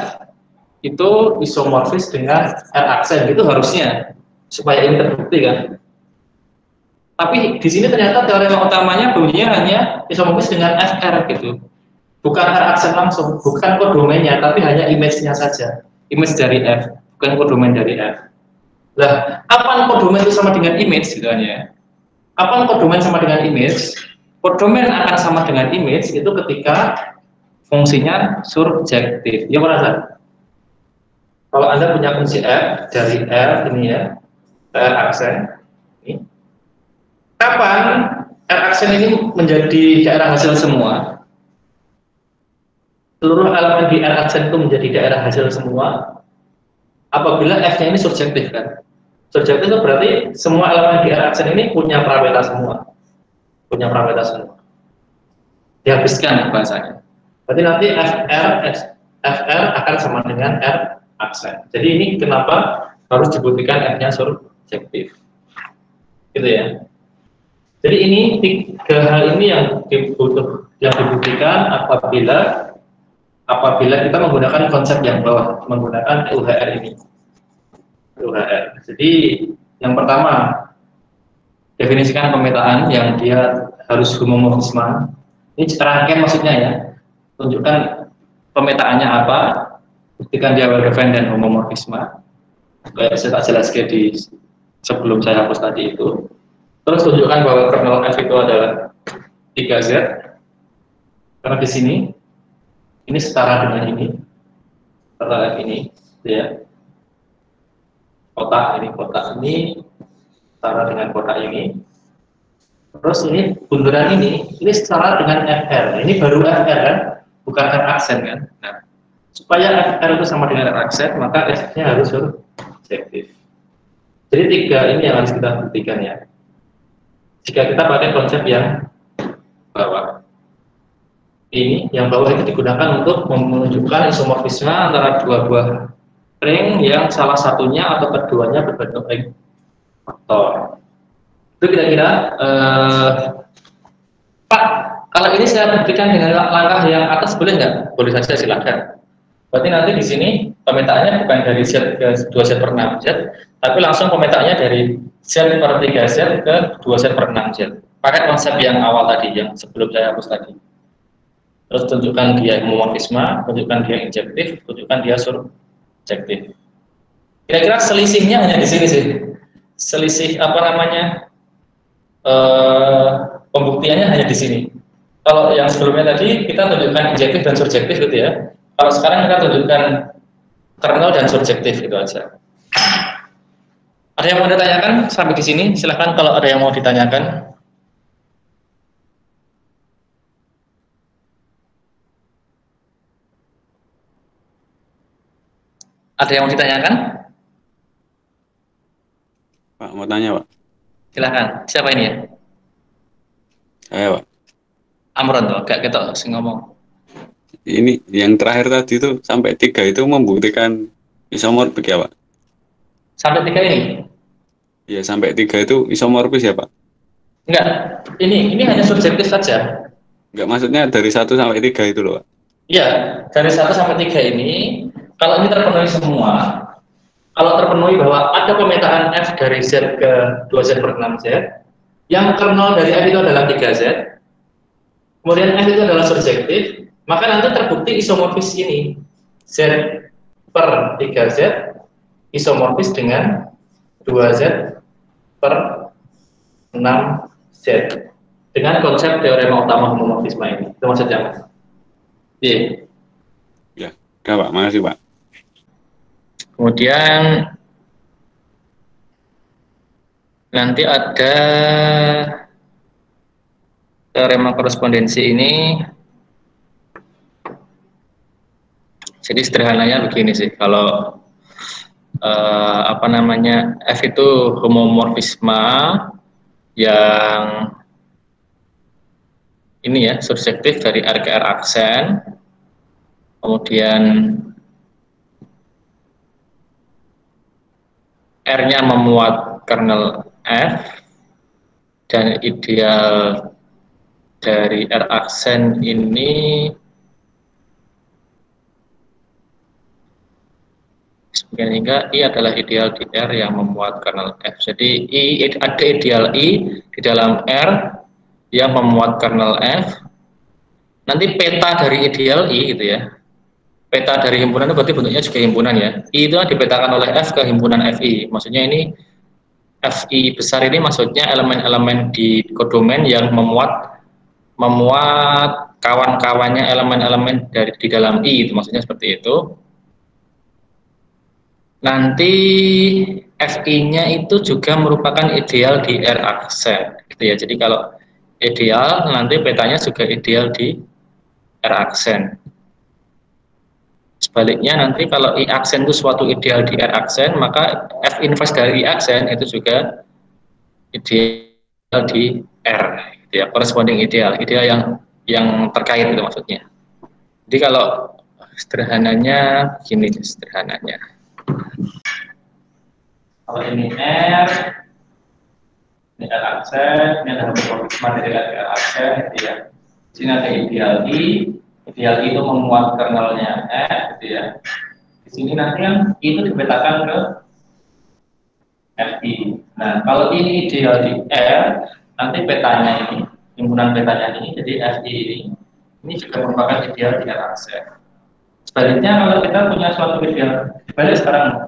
itu isomorfis dengan R aksen, itu harusnya supaya ini terbukti kan. Tapi di sini ternyata teorema utamanya bunyinya hanya isomorfis dengan FR gitu. Bukan R aksen langsung, bukan kodomennya, tapi hanya image-nya saja. Image dari F, bukan kodomen dari F. Lah, kapan kodomen itu sama dengan image gitu kan ya? Kapan kodomen sama dengan image? Kodomen akan sama dengan image itu ketika fungsinya surjektif. Ya merasa? Kalau Anda punya fungsi F dari R ini ya, R aksen. Ini. Kapan R aksen ini menjadi daerah hasil semua? Seluruh elemen di R aksen itu menjadi daerah hasil semua apabila F-nya ini surjektif kan. Surjektif itu berarti semua elemen di R aksen ini punya parameta semua. Punya parameta semua. Dihabiskan bahasanya. Berarti nanti FR akan sama dengan R aksen. Jadi ini kenapa harus dibuktikan F-nya surjektif. Gitu ya. Jadi ini tiga hal ini yang dibuktikan apabila kita menggunakan konsep yang bawah, menggunakan UHR ini. UHR. Jadi yang pertama, definisikan pemetaan yang dia harus homomorfisme. Ini rangkaian maksudnya ya. Tunjukkan pemetaannya apa, buktikan dia well defined dan homomorfisme. Kayak saya tak jelaskan di sebelum saya hapus tadi itu. Terus tunjukkan bahwa kernel F itu adalah 3Z. Karena di sini ini setara dengan ini, setara ini, ya. Kotak ini setara dengan kotak ini. Terus ini bunderan ini setara dengan FR. Ini baru FR kan, bukan R aksen kan. Nah, supaya FR itu sama dengan R aksen, maka F-nya harus surjektif. Jadi tiga ini yang harus kita buktikan ya. Jika kita pakai konsep yang bawah. Ini yang bawah itu digunakan untuk menunjukkan isomorfisme antara dua buah ring yang salah satunya atau keduanya berbentuk ring faktor. Itu kira-kira Pak, kalau ini saya buktikan dengan langkah yang atas boleh nggak? Boleh saja, silakan. Berarti nanti di sini pemetaannya bukan dari Z ke 2Z per 6Z, tapi langsung pemetaannya dari Z per 3Z ke 2Z per 6Z. Pakai konsep yang awal tadi, yang sebelum saya hapus tadi. Terus tunjukkan dia homomorfisme, tunjukkan dia injektif, tunjukkan dia surjektif. Kira-kira selisihnya hanya di sini sih. Selisih apa namanya? Pembuktiannya hanya di sini. Kalau yang sebelumnya tadi kita tunjukkan injektif dan surjektif gitu ya. Kalau sekarang kita tunjukkan kernel dan surjektif gitu aja. Ada yang mau ditanyakan sampai di sini? Silahkan kalau ada yang mau ditanyakan. Ada yang mau ditanyakan? Pak, mau tanya, Pak. Silahkan. Siapa ini ya? Saya, Pak. Amron tuh, gak ketok sing ngomong. Ini yang terakhir tadi itu sampai 3 itu membuktikan isomorfik ya, Pak? Sampai 3 ini? Iya, sampai 3 itu isomorfis ya, Pak? Enggak. Ini hanya subjektif saja. Enggak, maksudnya dari 1 sampai 3 itu loh, Pak. Iya, dari 1 sampai 3 ini, kalau ini terpenuhi semua, kalau terpenuhi bahwa ada pemetaan F dari Z ke 2Z per 6Z, yang kernel dari F itu adalah 3Z, kemudian F itu adalah surjektif, maka nanti terbukti isomorfis ini. Z per 3Z isomorfis dengan 2Z per 6Z. Dengan konsep teorema utama homomorfisme ini. Itu maksudnya, Mas. Iya. Ya, udah, Pak. Makasih, Pak. Kemudian nanti ada teorema korespondensi ini Jadi sederhananya begini sih, kalau apa namanya, F itu homomorfisme yang ini ya, subjektif dari R ke R aksen, kemudian R-nya memuat kernel F, dan ideal dari R aksen ini sehingga I adalah ideal di R yang memuat kernel F. Jadi ada ideal I di dalam R yang memuat kernel F. Nanti peta dari ideal I gitu ya. Peta dari himpunan itu berarti bentuknya juga himpunan ya. I itu dipetakan oleh F ke himpunan FI. Maksudnya ini FI besar ini maksudnya elemen-elemen di kodomen yang memuat kawan-kawannya elemen-elemen di dalam I, itu maksudnya seperti itu. Nanti FI-nya itu juga merupakan ideal di R aksen gitu ya. Jadi kalau ideal nanti petanya juga ideal di R aksen. Sebaliknya nanti kalau I aksen itu suatu ideal di R aksen, maka F inverse dari I aksen itu juga ideal di R gitu ya, corresponding ideal yang terkait itu maksudnya. Jadi kalau sederhananya gini, sederhananya kalau ini R, ini R aksen, ini adalah homomorfisme dari R aksen gitu ya. Di sini ada ideal I itu memuat kernelnya F gitu ya. Di sini nanti yang I itu dipetakan ke FI. Nah, kalau ini ideal di R, nanti petanya ini, himpunan petanya ini, jadi FI ini juga merupakan ideal di R aksen. Sebaliknya kalau kita punya suatu ideal, dibalik sekarang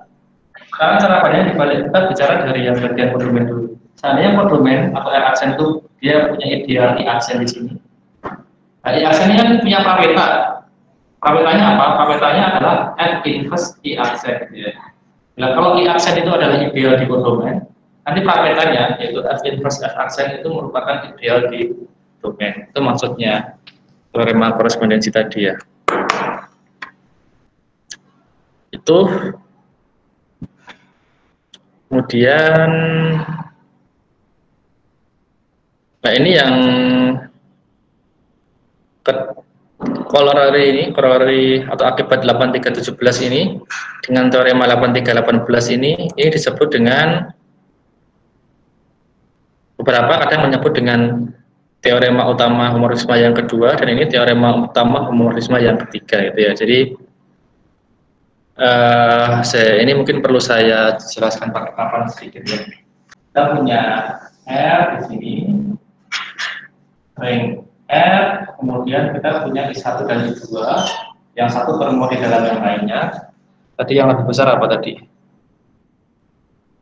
cara pandangnya dibalik, kita bicara dari yang bagian kodomen dulu. Seandainya kodomen atau R aksen itu dia punya ideal I aksen di sini. Nah, I aksen ini kan punya praweta. Prawetanya apa? Prawetanya adalah F inverse I aksen. Ya. Nah, kalau I aksen itu adalah ideal di kodomen, nanti prawetanya yaitu F inverse F aksen itu merupakan ideal di domain. Itu maksudnya teorema korespondensi tadi ya. Itu kemudian, nah ini yang corollary atau akibat 8317 ini dengan teorema 8318 ini disebut dengan, beberapa kadang menyebut dengan teorema utama homomorfisme yang kedua, dan ini teorema utama homomorfisme yang ketiga gitu ya. Jadi ini mungkin perlu saya jelaskan pakai papan sedikit ya. Kita punya R di sini, ring R, kemudian kita punya I1 dan I2, yang satu termuat di dalam yang lainnya. Tadi yang lebih besar apa tadi?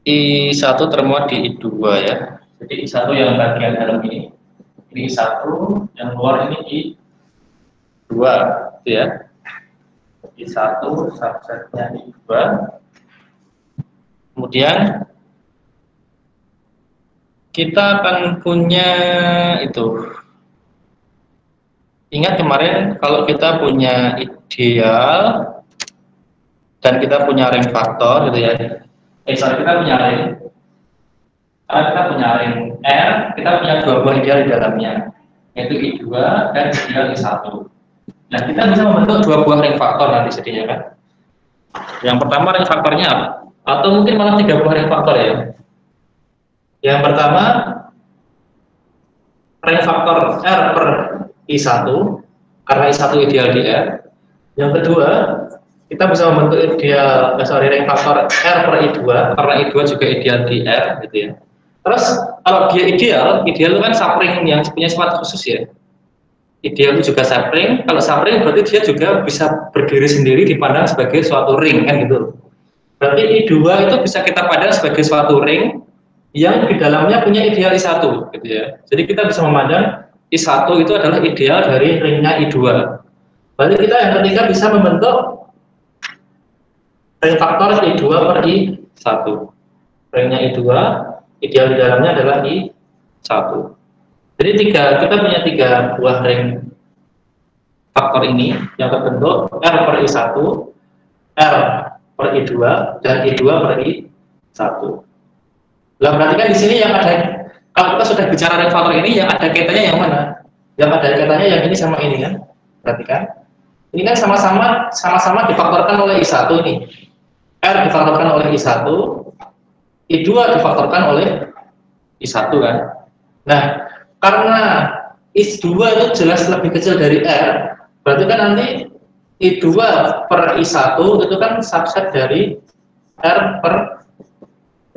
I1 termuat di I2 ya. Jadi I1 yang bagian dalam ini I1, yang luar ini I2 gitu ya. I1 subsetnya I2. Kemudian kita akan punya itu. Ingat kemarin kalau kita punya ideal dan kita punya ring faktor gitu ya. Kita punya ring. Karena kita punya ring R, kita punya dua buah ideal di dalamnya, yaitu I2 dan ideal I1. Nah, kita bisa membentuk dua buah ring faktor nanti jadinya kan. Yang pertama ring faktornya apa? Atau mungkin malah tiga buah ring faktor ya. Yang pertama ring faktor R per I1 karena I1 ideal di R. Yang kedua, kita bisa membentuk ideal ring faktor R per I2 karena I2 juga ideal di R gitu ya. Terus kalau dia ideal itu kan subring yang punya sifat khusus ya. Ideal itu juga subring. Kalau subring berarti dia juga bisa berdiri sendiri dipandang sebagai suatu ring kan gitu. Berarti I2 itu bisa kita pandang sebagai suatu ring yang di dalamnya punya ideal I1 gitu ya. Jadi kita bisa memandang I1 itu adalah ideal dari ringnya I2. Berarti kita yang ketiga bisa membentuk ring faktor I2 per I1. Ringnya I2, ideal di dalamnya adalah I1. Jadi kita punya tiga buah ring faktor ini yang terbentuk R per I1, R per I2, dan I2 per I1. Nah, berarti kan di sini yang ada, kalau kita sudah bicara ring faktor ini, yang ada kaitannya yang mana? Yang ada kaitannya yang ini sama ini kan? Perhatikan. Ini kan sama-sama difaktorkan oleh I1 ini. R difaktorkan oleh I1, I2 difaktorkan oleh I1 kan? Nah, karena I2 itu jelas lebih kecil dari R, berarti kan nanti I2 per I1 itu kan subset dari R per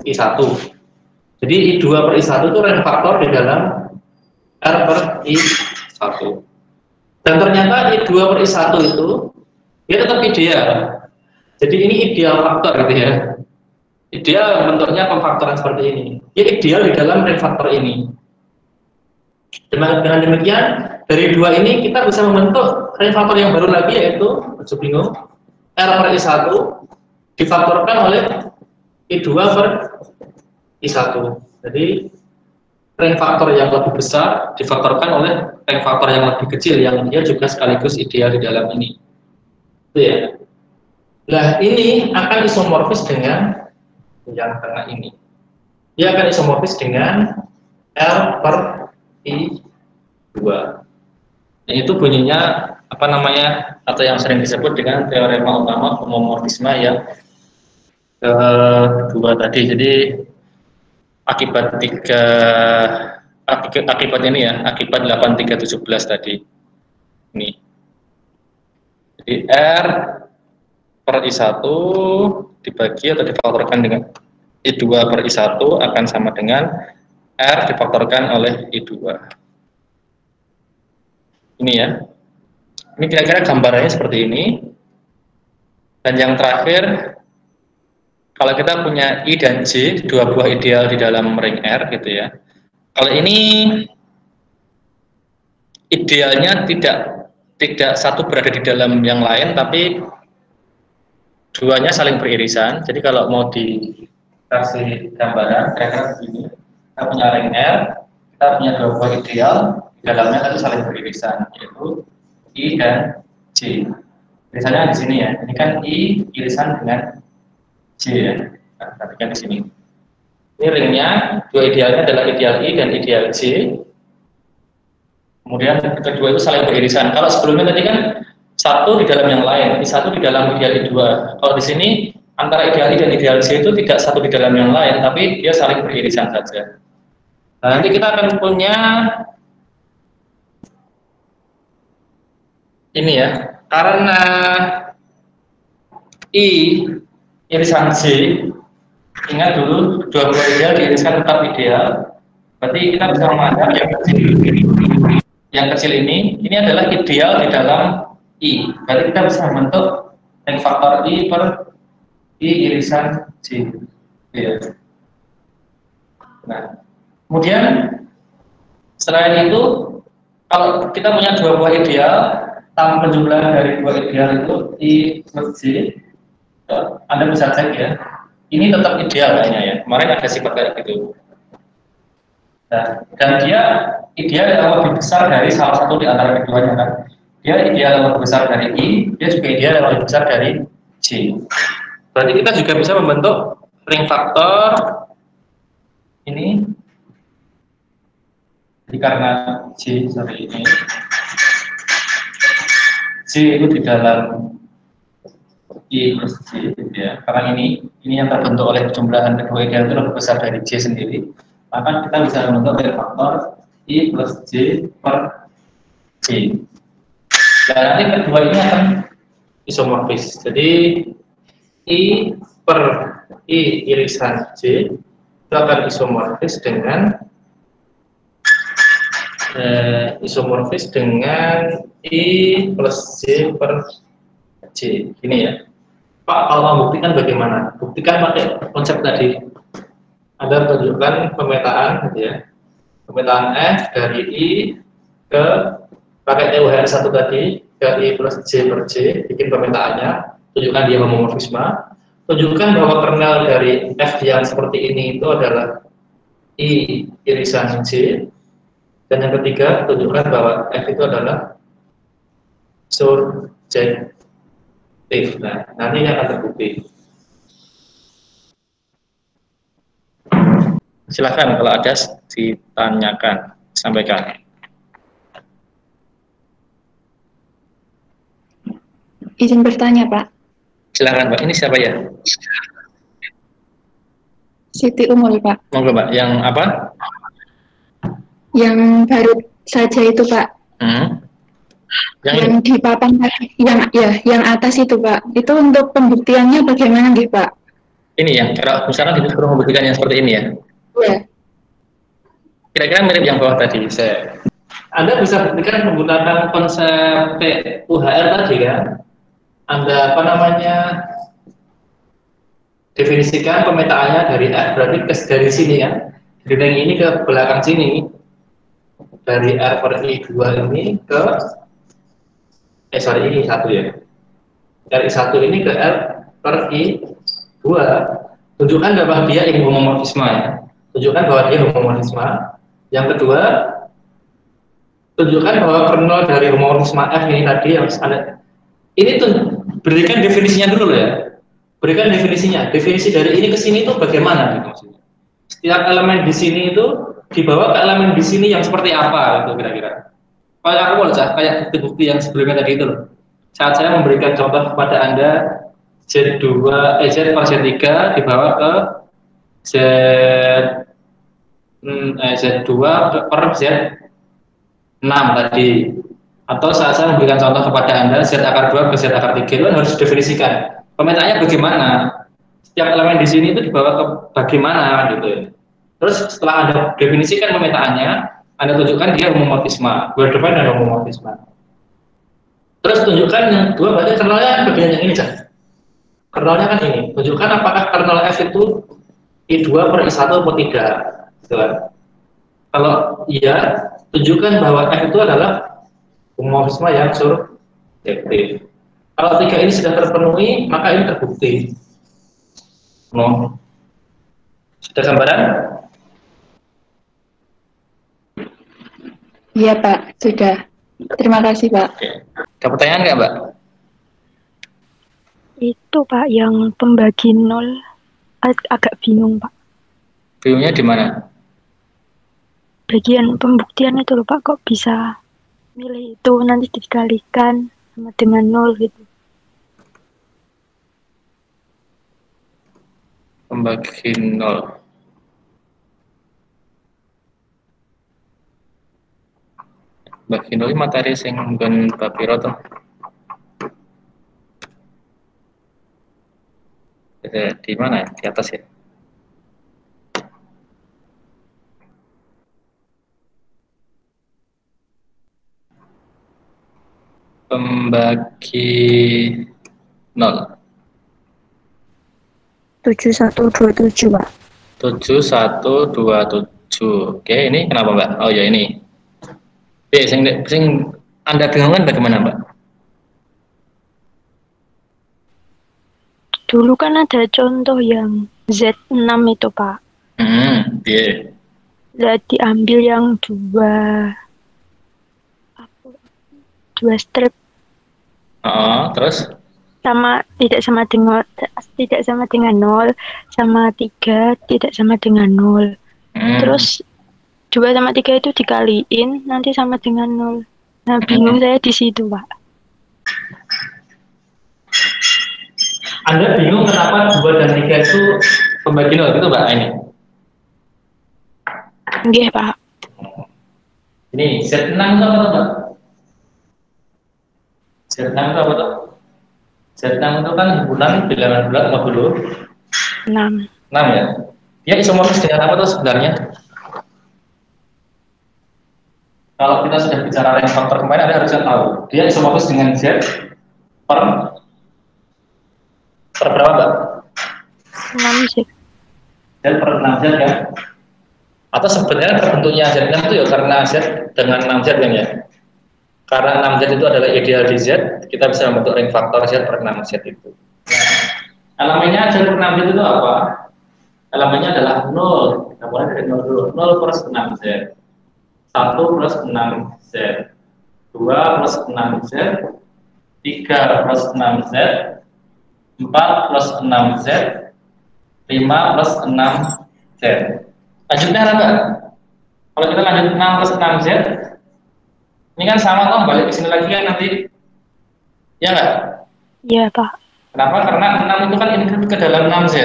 I1. Jadi I2 per I1 itu range faktor di dalam R per I1. Dan ternyata I2 per I1 itu dia tetap ideal. Jadi ini ideal faktor gitu ya. Ideal bentuknya pemfaktoran seperti ini. Dia ideal di dalam range faktor ini. Dengan demikian, dari dua ini kita bisa membentuk range faktor yang baru lagi, yaitu bingung, R per I1 difaktorkan oleh I2 per I1. Jadi range faktor yang lebih besar difaktorkan oleh range faktor yang lebih kecil, yang dia juga sekaligus ideal di dalam ini. Itu ya. Nah, ini akan isomorfis dengan yang tengah ini. Dia akan isomorfis dengan R per I2. Nah, itu bunyinya apa namanya, atau yang sering disebut dengan teorema utama homomorfisme yang kedua tadi. Jadi akibat ini ya, akibat 8317 tadi ini. Jadi R per I1 dibagi atau difaktorkan dengan I2 per I1 akan sama dengan R difaktorkan oleh I2. Ini ya. Ini kira-kira gambarannya seperti ini. Dan yang terakhir, kalau kita punya I dan J, dua buah ideal di dalam ring R gitu ya. Kalau ini idealnya tidak satu berada di dalam yang lain, tapi duanya saling beririsan. Jadi kalau mau dikasih gambaran, kira-kira begini. Kita punya ring R, kita punya dua buah ideal, di dalamnya tadi saling beririsan, yaitu I dan J. Irisannya di sini ya. Ini kan I irisan dengan J ya. Nah, perhatikan di sini. Ini ringnya, dua idealnya adalah ideal I dan ideal J. Kemudian kedua itu saling beririsan. Kalau sebelumnya tadi kan satu di dalam yang lain, satu di dalam ideal I2. Kalau di sini antara ideal I dan ideal J itu tidak satu di dalam yang lain, tapi dia saling beririsan saja. Nah, nanti kita akan punya ini ya, karena I irisan J, ingat dulu dua buah ideal diiriskan tetap ideal, berarti kita bisa memandang yang kecil ini adalah ideal di dalam I, berarti kita bisa membentuk range faktor I per I irisan J. Ya. Nah, kemudian selain itu, kalau kita punya dua buah ideal, tambah penjumlahan dari dua ideal itu I plus J, Anda bisa cek ya, ini tetap ideal kayaknya ya, kemarin ada sifat kayak gitu. Nah, dan dia ideal yang lebih besar dari salah satu di antara keduanya kan. Dia ideal yang lebih besar dari I, dia juga ideal yang lebih besar dari J. Berarti kita juga bisa membentuk ring faktor ini. Jadi karena J itu di dalam I plus J ya. Karena ini yang terbentuk oleh jumlahan kedua ideal itu lebih besar dari J sendiri, maka kita bisa membentuk ring faktor I plus J per J. Dan nanti kedua ini akan isomorfis. Jadi I per I irisan J itu akan isomorfis dengan I plus J per J. Ini ya. Pak, kalau mau buktikan bagaimana? Buktikan pakai konsep tadi. Anda tunjukkan pemetaan gitu ya. Pemetaan F dari I ke pakai TUHR1 tadi ke I plus J per J, bikin pemetaannya, tunjukkan dia homomorfisme, tunjukkan bahwa kernel dari F yang seperti ini itu adalah I irisan J, dan yang ketiga tunjukkan bahwa F itu adalah surjektif. Nah, nanti ini akan terbukti. Silakan kalau ada ditanyakan, sampaikan. Izin bertanya, Pak. Silakan, Pak. Ini siapa ya? Siti Umul, Pak. Monggo, Pak. Yang apa? Yang baru saja itu, Pak. Yang di papan yang atas itu, Pak. Itu untuk pembuktiannya bagaimana, nih, Pak? Ini ya, kalau misalnya disuruh membuktikan yang seperti ini ya. Iya. Kira-kira mirip yang bawah tadi. Anda bisa buktikan menggunakan konsep UHR tadi kan? Anda definisikan pemetaannya dari F, berarti dari sini kan? Dari yang ini ke belakang sini. Dari R per I2 ini ke ini 1 ya. Dari 1 ini ke R per I2. Tunjukkan bahwa dia ini homomorfisme ya. Tunjukkan bahwa dia homomorfisme. Yang kedua, tunjukkan bahwa kernel dari homomorfisme F ini tadi yang ada. Ini tuh berikan definisinya dulu ya. Berikan definisinya. Definisi dari ini ke sini itu bagaimana gitu maksudnya. Setiap elemen di sini itu dibawa ke elemen di sini yang seperti apa itu kira-kira. Kayak aku kayak bukti-bukti yang sebelumnya tadi itu loh. Saat saya memberikan contoh kepada Anda Z per Z3 dibawa ke Z2 per Z6 tadi. Atau saat saya memberikan contoh kepada Anda Z akar 2 ke Z akar 3 itu harus definisikan. Pemetaannya bagaimana? Setiap elemen di sini itu dibawa ke bagaimana gitu ya. Terus setelah Anda definisikan pemetaannya, Anda tunjukkan dia homomorfisme, well defined dan homomorfisme. Terus tunjukkan yang dua berarti kernelnya bagian yang ini kan. Kernelnya kan ini. Tunjukkan apakah kernel F itu I2 per I1 atau tidak. Gitu kan. Kalau iya, tunjukkan bahwa F itu adalah homomorfisme yang surjektif. Kalau tiga ini sudah terpenuhi, maka ini terbukti. Sudah gambaran? Iya, Pak. Sudah. Terima kasih, Pak. Oke. Ada pertanyaan nggak, Mbak? Itu, Pak, yang pembagi nol agak bingung, Pak. Bingungnya di mana? Bagian pembuktian itu loh, Pak, kok bisa milih itu nanti dikalikan sama dengan nol gitu. Pembagi nol. Bagi nol materi sing nggon papiro to. Di mana ya? Di atas ya. Pembagi nol. 7127, Pak. 7127. Oke, ini kenapa, Mbak? Oh ya ini. Sing Anda bingungkan bagaimana, Mbak? Dulu kan ada contoh yang Z6 itu, Pak. Iya. Diambil yang dua strip. Terus? Tidak sama dengan 0, sama 3 tidak sama dengan 0. Terus 2 sama 3 itu dikaliin nanti sama dengan 0. Nah, bingung saya di situ, Pak. Anda bingung kenapa 2 dan 3 itu pembagi 0 gitu, Mbak? Ini. Nggih, Pak. Ini Z6 itu apa tuh, Mbak? Z6 itu apa tuh? Z6 itu kan himpunan bilangan bulat apa dulu? 6 ya? Dia isomorfis dengan apa tuh sebenarnya? Kalau kita sudah bicara range faktor kemarin, Anda harus tahu. Dia isomorfis dengan Z per berapa, Mbak? 6 Z. Z per 6 Z ya? Atau sebenarnya terbentuknya Z6 itu ya karena Z dengan 6 Z kan ya? Karena 6 Z itu adalah ideal di Z, kita bisa membentuk ring faktor Z per 6 Z itu. Nah, elemennya Z per 6 Z itu apa? Elemennya adalah 0. Kita mulai dari 0 dulu. 0 plus 6 Z. 1 plus 6 Z. 2 plus 6 Z. 3 plus 6Z, 4 plus 6Z, 5 plus 6Z. Lanjutnya apa? Kalau kita lanjut 6 plus 6Z, ini kan sama toh, balik ke sini lagi kan nanti. Ya nggak? Iya, Pak. Kenapa? Karena 6 itu kan include ke dalam 6Z.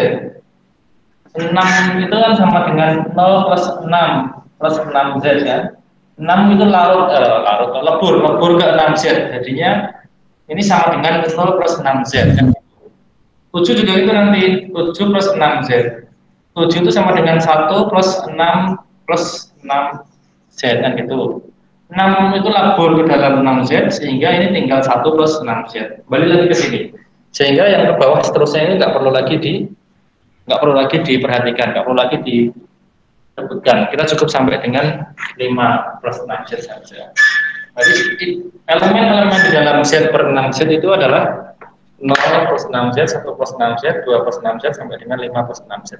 6 itu kan sama dengan 0 plus 6 plus 6Z kan. 6 itu lebur ke 6Z. Jadinya ini sama dengan 0 plus 6Z kan. 7 juga itu nanti 7 plus 6Z. 7 itu sama dengan 1 plus 6 plus 6Z kan gitu. 6 itu labur ke dalam 6Z sehingga ini tinggal 1 plus 6Z. Balik lagi ke sini. Sehingga yang ke bawah seterusnya ini nggak perlu lagi diperhatikan, nggak perlu lagi disebutkan. Kita cukup sampai dengan 5 plus 6Z saja. Jadi elemen-elemen di dalam Z per 6Z itu adalah 0 plus 6Z, 1 plus 6Z, 2 plus 6Z sampai dengan 5 plus 6Z.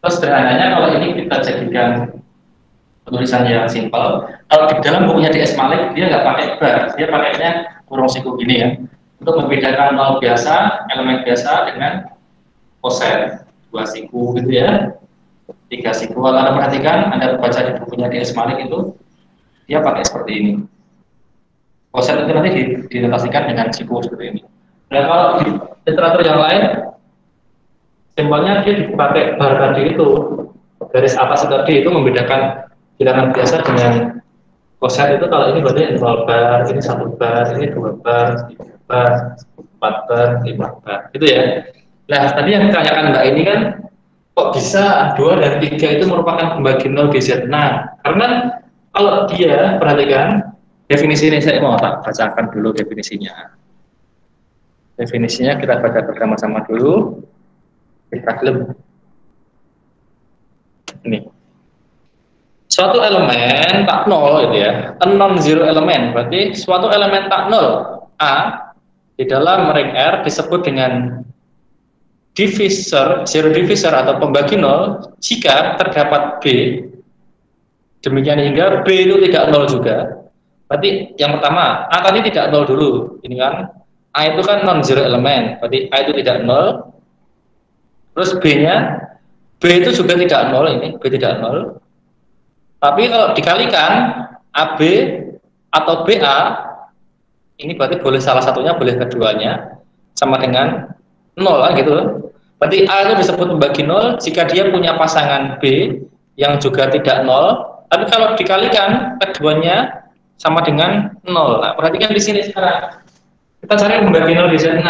Terus sederhananya kalau ini kita jadikan tulisan yang simpel. Kalau di dalam bukunya DS Malik dia nggak pakai bar, dia pakainya kurung siku gini ya, untuk membedakan 0 biasa, elemen biasa dengan koset 2 siku gitu ya, 3 siku. Kalau Anda perhatikan, Anda baca di bukunya DS Malik itu dia pakai seperti ini. Koset itu nanti dinotasikan dengan siku seperti ini. Dan kalau di literatur yang lain simbolnya dia dipakai bar tadi itu, garis atas tadi itu membedakan bilangan biasa dengan koset itu. Kalau ini berarti 0 bar, ini 1 bar, ini 2 bar, 3 bar, 4 bar, 5 bar, gitu ya. Nah, tadi yang ditanyakan Mbak ini kan, kok bisa 2 dan 3 itu merupakan pembagi 0 GZ? Nah, karena kalau dia, perhatikan, definisi ini saya mau tak bacakan dulu definisinya. Definisinya kita baca bersama-sama dulu. Kita ini. Suatu elemen tak nol gitu ya, a non-zero element, berarti suatu elemen tak nol A di dalam ring R disebut dengan divisor, zero divisor atau pembagi nol jika terdapat B, demikian hingga B itu tidak nol juga. Berarti yang pertama, A tadi tidak nol dulu, ini kan A itu kan non-zero element, berarti A itu tidak nol. Terus B-nya, B itu juga tidak nol, ini B tidak nol. Tapi kalau dikalikan AB atau BA, ini berarti boleh salah satunya, boleh keduanya, sama dengan 0 kan gitu. Berarti A itu disebut pembagi 0 jika dia punya pasangan B yang juga tidak 0. Tapi kalau dikalikan keduanya sama dengan 0. Nah, perhatikan di sini sekarang. Kita cari pembagi 0 di Z6.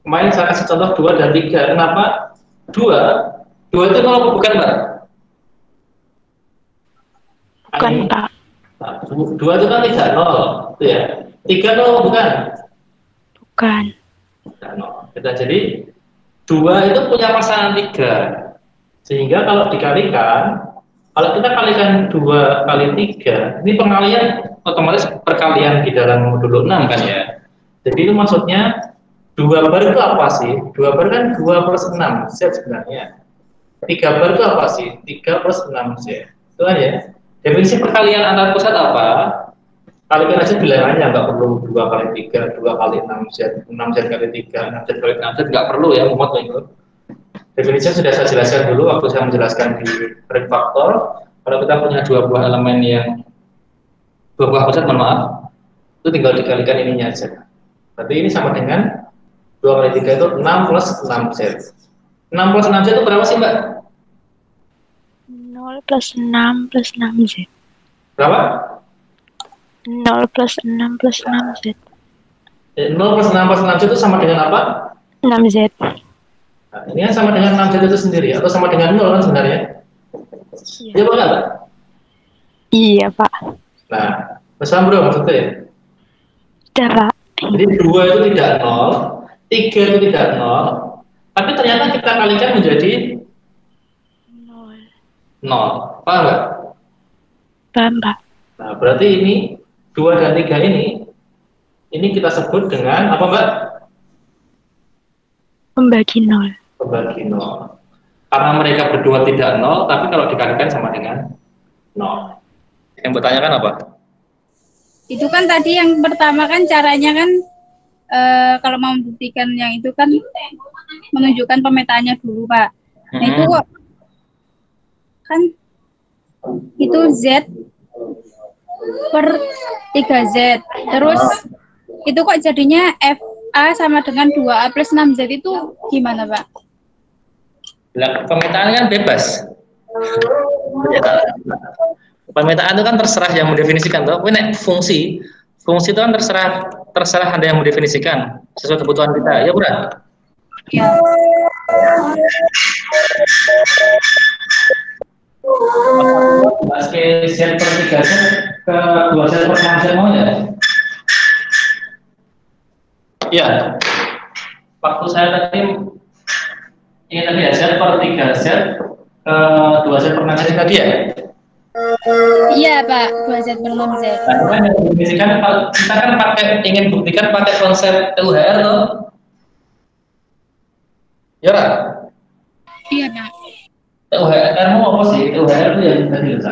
Kemarin saya kasih contoh 2 dan 3. Kenapa? 2 itu 0 bukan, Mbak? Bukan, Pak. 2 itu kan tidak 0, itu ya. 3 0 bukan? Bukan. Tidak 0. Jadi 2 itu punya pasangan 3. Sehingga kalau dikalikan, kalau kita kalikan 2 kali 3, ini pengalian otomatis perkalian di dalam modulo 6 kan ya. Jadi itu maksudnya 2 bar itu apa sih? 2 bar kan 2 plus 6 Z sebenarnya. 3 bar itu apa sih? 3 plus 6 Z. Itu kan ya. Definisi perkalian antar pusat apa? Kalikan aja bilangannya, nggak perlu 2 kali 3, 2 kali 6Z, 6Z kali 3, 6Z kali 6Z, nggak perlu ya, muat itu. Definisinya sudah saya jelaskan dulu waktu saya menjelaskan di ring faktor. Kalau kita punya 2 buah elemen yang 2 buah pusat, mohon maaf, itu tinggal dikalikan ininya aja. Berarti ini sama dengan 2 kali 3 itu 6 plus 6Z. 6 plus 6Z itu berapa sih, Mbak? 0 plus 6 plus 6Z. Berapa? 0 plus 6 plus 6Z. 0 plus 6 plus 6Z itu sama dengan apa? 6Z. Nah, ini kan sama dengan 6Z itu sendiri, atau sama dengan 0 kan sebenarnya? Iya, Pak, Pak? Iya, Pak. Nah, bersama bro maksudnya ya? Sudah, Pak. Jadi 2 itu tidak 0, 3 itu tidak 0, tapi ternyata kita kalikan menjadi 0. Paham nggak? Paham, Pak. Nah, berarti ini 2 dan 3 ini kita sebut dengan apa, Mbak? Pembagi 0. Pembagi 0. Karena mereka berdua tidak 0, tapi kalau dikalikan sama dengan 0. Yang bertanyakan apa? Itu kan tadi yang pertama kan caranya kan kalau mau membuktikan yang itu kan menunjukkan pemetaannya dulu, Pak. Nah, itu kok kan itu Z per 3Z. Terus itu kok jadinya FA sama dengan 2A plus 6Z itu gimana, Pak? Pemetaan kan bebas. Pemetaan itu kan terserah yang mendefinisikan toh. Ini fungsi itu kan terserah Anda yang mendefinisikan sesuai kebutuhan kita. Ya, bukan? Ya. Z per 3Z ke 2Z per 6Z mau ya? Ya. Waktu saya tadi ini tadi ya, Z per 3Z ke 2Z per 6Z tadi ya? Iya, Pak, 2Z per 6Z. Nah, kan yang didefinisikan, kita kan ingin buktikan pakai konsep TUHR loh. Ya, Pak? Iya, Pak. TUHR mau apa sih? TUHR itu yang tadi loh,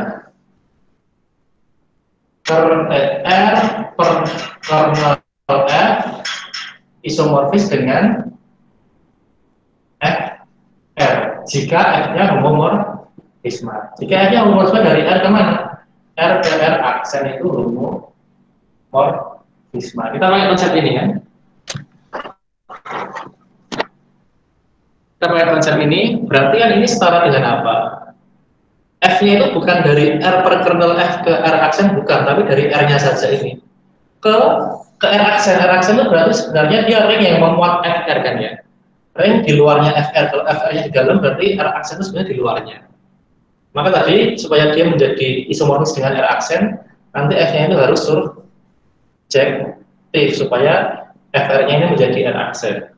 R per kernel F isomorfis dengan F R jika F-nya homomorfisme. Jika F-nya homomorfisme dari R kemana? R ke R aksen itu homomorfisme. Kita pakai konsep ini kan? Kita pakai konsep ini, berarti kan ini setara dengan apa? F-nya itu bukan dari R per kernel F ke R aksen, bukan, tapi dari R-nya saja ini. Ke R aksen. R aksen itu berarti sebenarnya dia ring yang memuat FR kan ya. Ring di luarnya FR. Kalau FR-nya di dalam berarti R aksen itu sebenarnya di luarnya. Maka tadi supaya dia menjadi isomorfis dengan R aksen, nanti F-nya itu harus surjektif supaya FR-nya ini menjadi R aksen.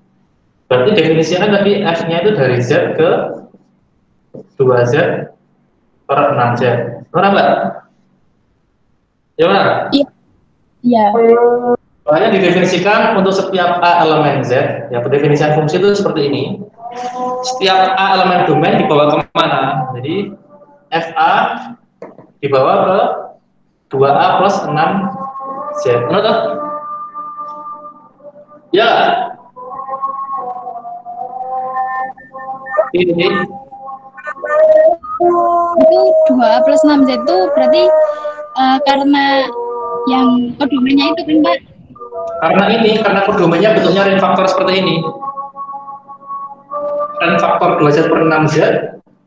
Berarti definisinya tadi F-nya itu dari Z ke 2Z per 6Z. Benar, Mbak? Ya, Mbak? Iya. Makanya didefinisikan untuk setiap A elemen Z, ya pendefinisian fungsi itu seperti ini. Setiap A elemen domain dibawa kemana? Jadi FA dibawa ke 2A plus 6Z. Benar toh? Ya. Ini. Itu 2A plus 6Z itu berarti karena yang kodomennya itu kan, Pak? Karena kodomennya bentuknya ring faktor seperti ini. Ring faktor 2Z per 6Z,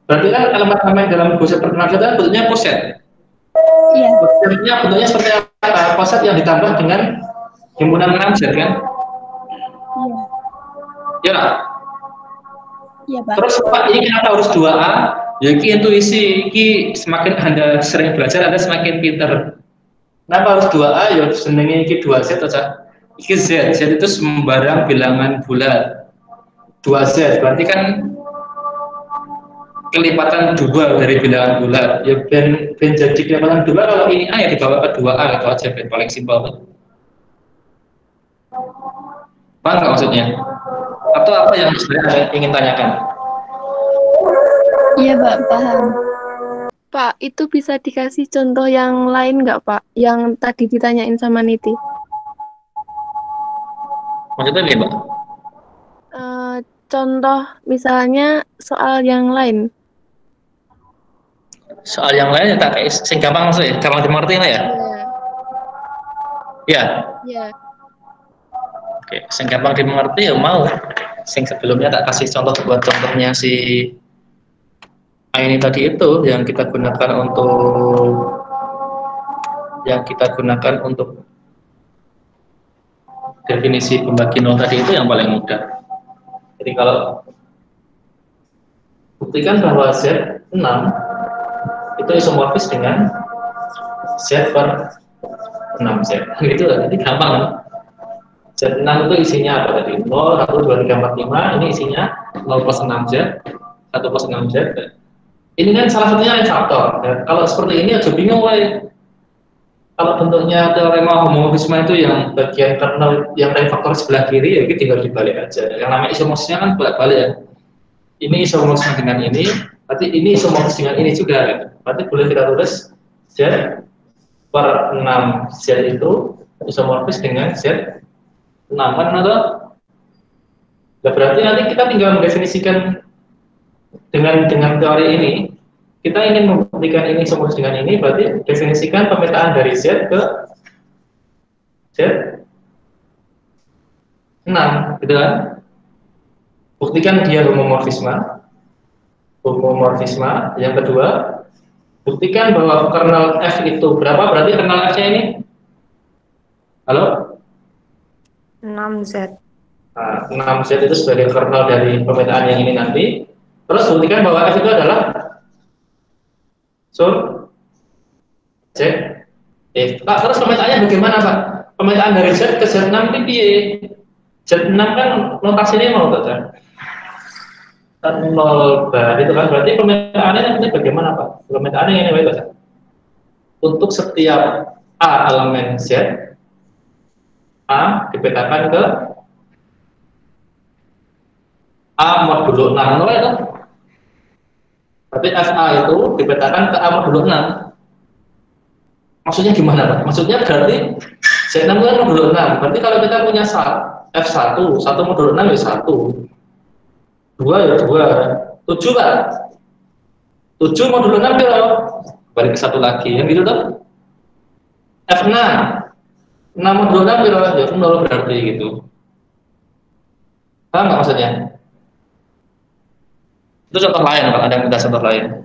berarti kan elemen-elemen dalam 2Z per 6Z kan bentuknya koset. Iya. Kosetnya bentuknya seperti apa? Koset yang ditambah dengan himpunan 6Z kan? Iya. Ya. Iya, Pak. Terus Pak, ini kenapa harus 2A? Ya, ini intuisi, ini semakin Anda sering belajar, Anda semakin pinter. Kenapa harus 2A? Ya, senengnya ini 2Z aja. Ini Z itu sembarang bilangan bulat. 2Z, berarti kan kelipatan 2 dari bilangan bulat. Ya, ben jadi kelipatan 2, kalau ini A ya dibawa ke 2A, itu aja, ben paling simpel. Paham nggak maksudnya? Atau apa yang saya ingin tanyakan? Iya, Pak, paham. Pak, itu bisa dikasih contoh yang lain nggak, Pak? Yang tadi ditanyain sama Niti. Maksudnya gimana, Mbak? Contoh misalnya soal yang lain. Soal yang lain ya tak kayak sing gampang maksudnya, gampang dimengerti lah ya? Ya. Iya. Oke, sing gampang dimengerti ya mau. Sing sebelumnya tak kasih contoh buat contohnya si ini tadi itu yang kita gunakan untuk definisi pembagi nol tadi itu yang paling mudah. Jadi kalau buktikan bahwa Z6 itu isomorfis dengan Z per 6Z. Itu nanti gampang kan? Z6 itu isinya apa tadi? 0, 1, 2, 3, 4, 5. Ini isinya 0 plus 6Z, 1 plus 6Z. Ini kan salah satunya ring faktor. Ya, kalau seperti ini aja bingung, woy. Kalau bentuknya teorema homomorfisme itu yang bagian kernel yang ring faktor sebelah kiri, ya itu tinggal dibalik aja. Yang namanya isomorfisnya kan bolak-balik ya. Ini isomorfis dengan ini, berarti ini isomorfis dengan ini juga. Ya. Berarti boleh kita tulis Z per 6Z itu isomorfis dengan Z 6 kan atau? Nah, berarti nanti kita tinggal mendefinisikan dengan teori ini. Kita ingin membuktikan ini sama dengan ini, berarti definisikan pemetaan dari Z ke Z 6, gitu kan? Buktikan dia homomorfisme. Yang kedua, buktikan bahwa kernel F itu berapa? Berarti kernel F-nya ini? Halo? 6Z. Nah, 6Z itu sebagai kernel dari pemetaan yang ini nanti. Terus buktikan bahwa F itu adalah Z. Terus pemetaannya bagaimana, Pak? Pemetaan dari Z ke Z6 itu piye? Z6 kan notasinya mau kan? 0 bar itu kan berarti pemetaannya nanti bagaimana, Pak? Pemetaannya ini baik, untuk setiap A elemen Z, A dipetakan ke A modulo 6 itu. Berarti FA itu dipetakan ke A modulo 6. Maksudnya gimana, Pak? Maksudnya berarti Z6 itu kan modulo 6. Berarti kalau kita punya F1, 1 modulo 6 ya 1. 2 ya 2. 7, Pak. 7 modulo 6 ya. Balik ke 1 lagi, yang gitu dong. F6. 6 modulo 6 ya 0 berarti gitu. Paham nggak maksudnya? Itu contoh lain, kalau ada yang minta contoh lain.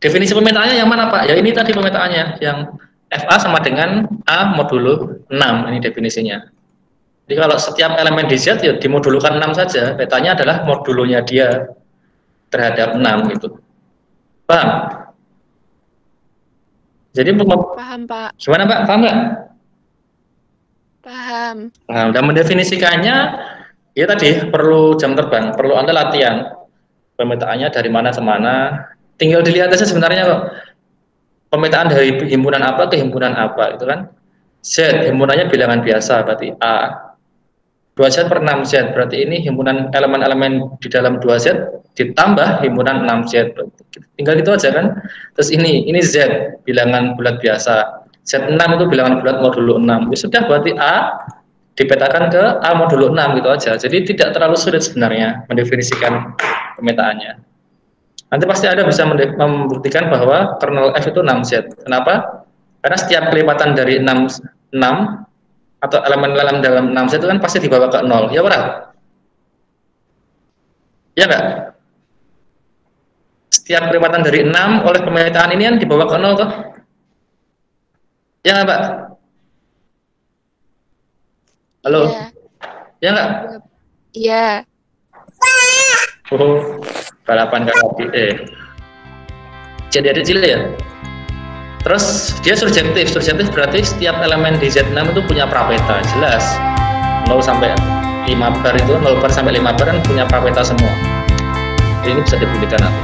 Definisi pemetaannya yang mana, Pak? Ya ini tadi pemetaannya, yang FA sama dengan A modulo 6, ini definisinya. Jadi kalau setiap elemen di Z ya dimodulukan 6 saja, petanya adalah modulonya dia terhadap 6 gitu. Paham? Jadi Paham, Pak. gimana, Pak? Paham nggak? Paham. Nah, dan mendefinisikannya ya tadi perlu jam terbang, perlu Anda latihan. Pemetaannya dari mana ke mana. Tinggal dilihat aja sebenarnya kok. Pemetaan dari himpunan apa ke himpunan apa itu kan. Z himpunannya bilangan biasa berarti A. 2Z per 6Z berarti ini himpunan elemen-elemen di dalam 2Z ditambah himpunan 6Z. Tinggal gitu aja kan. Terus ini Z bilangan bulat biasa. Z6 itu bilangan bulat modulo 6. Ya sudah berarti A dipetakan ke A modulo 6 gitu aja. Jadi tidak terlalu sulit sebenarnya mendefinisikan pemetaannya. Nanti pasti Anda bisa membuktikan bahwa kernel F itu 6Z. Kenapa? Karena setiap kelipatan dari 6 atau elemen-elemen dalam 6Z itu kan pasti dibawa ke 0. Ya benar? Ya enggak? Setiap kelipatan dari 6 oleh pemetaan ini kan dibawa ke 0 toh? Ya enggak, Pak? Halo? Ya enggak? Iya. Oh, balapan KKB. Jadi ada cilik ya? Terus dia surjektif berarti setiap elemen di Z6 itu punya prapeta, jelas 0 sampai 5 bar itu 0 bar sampai 5 bar kan punya prapeta semua. Jadi ini bisa dibuktikan nanti.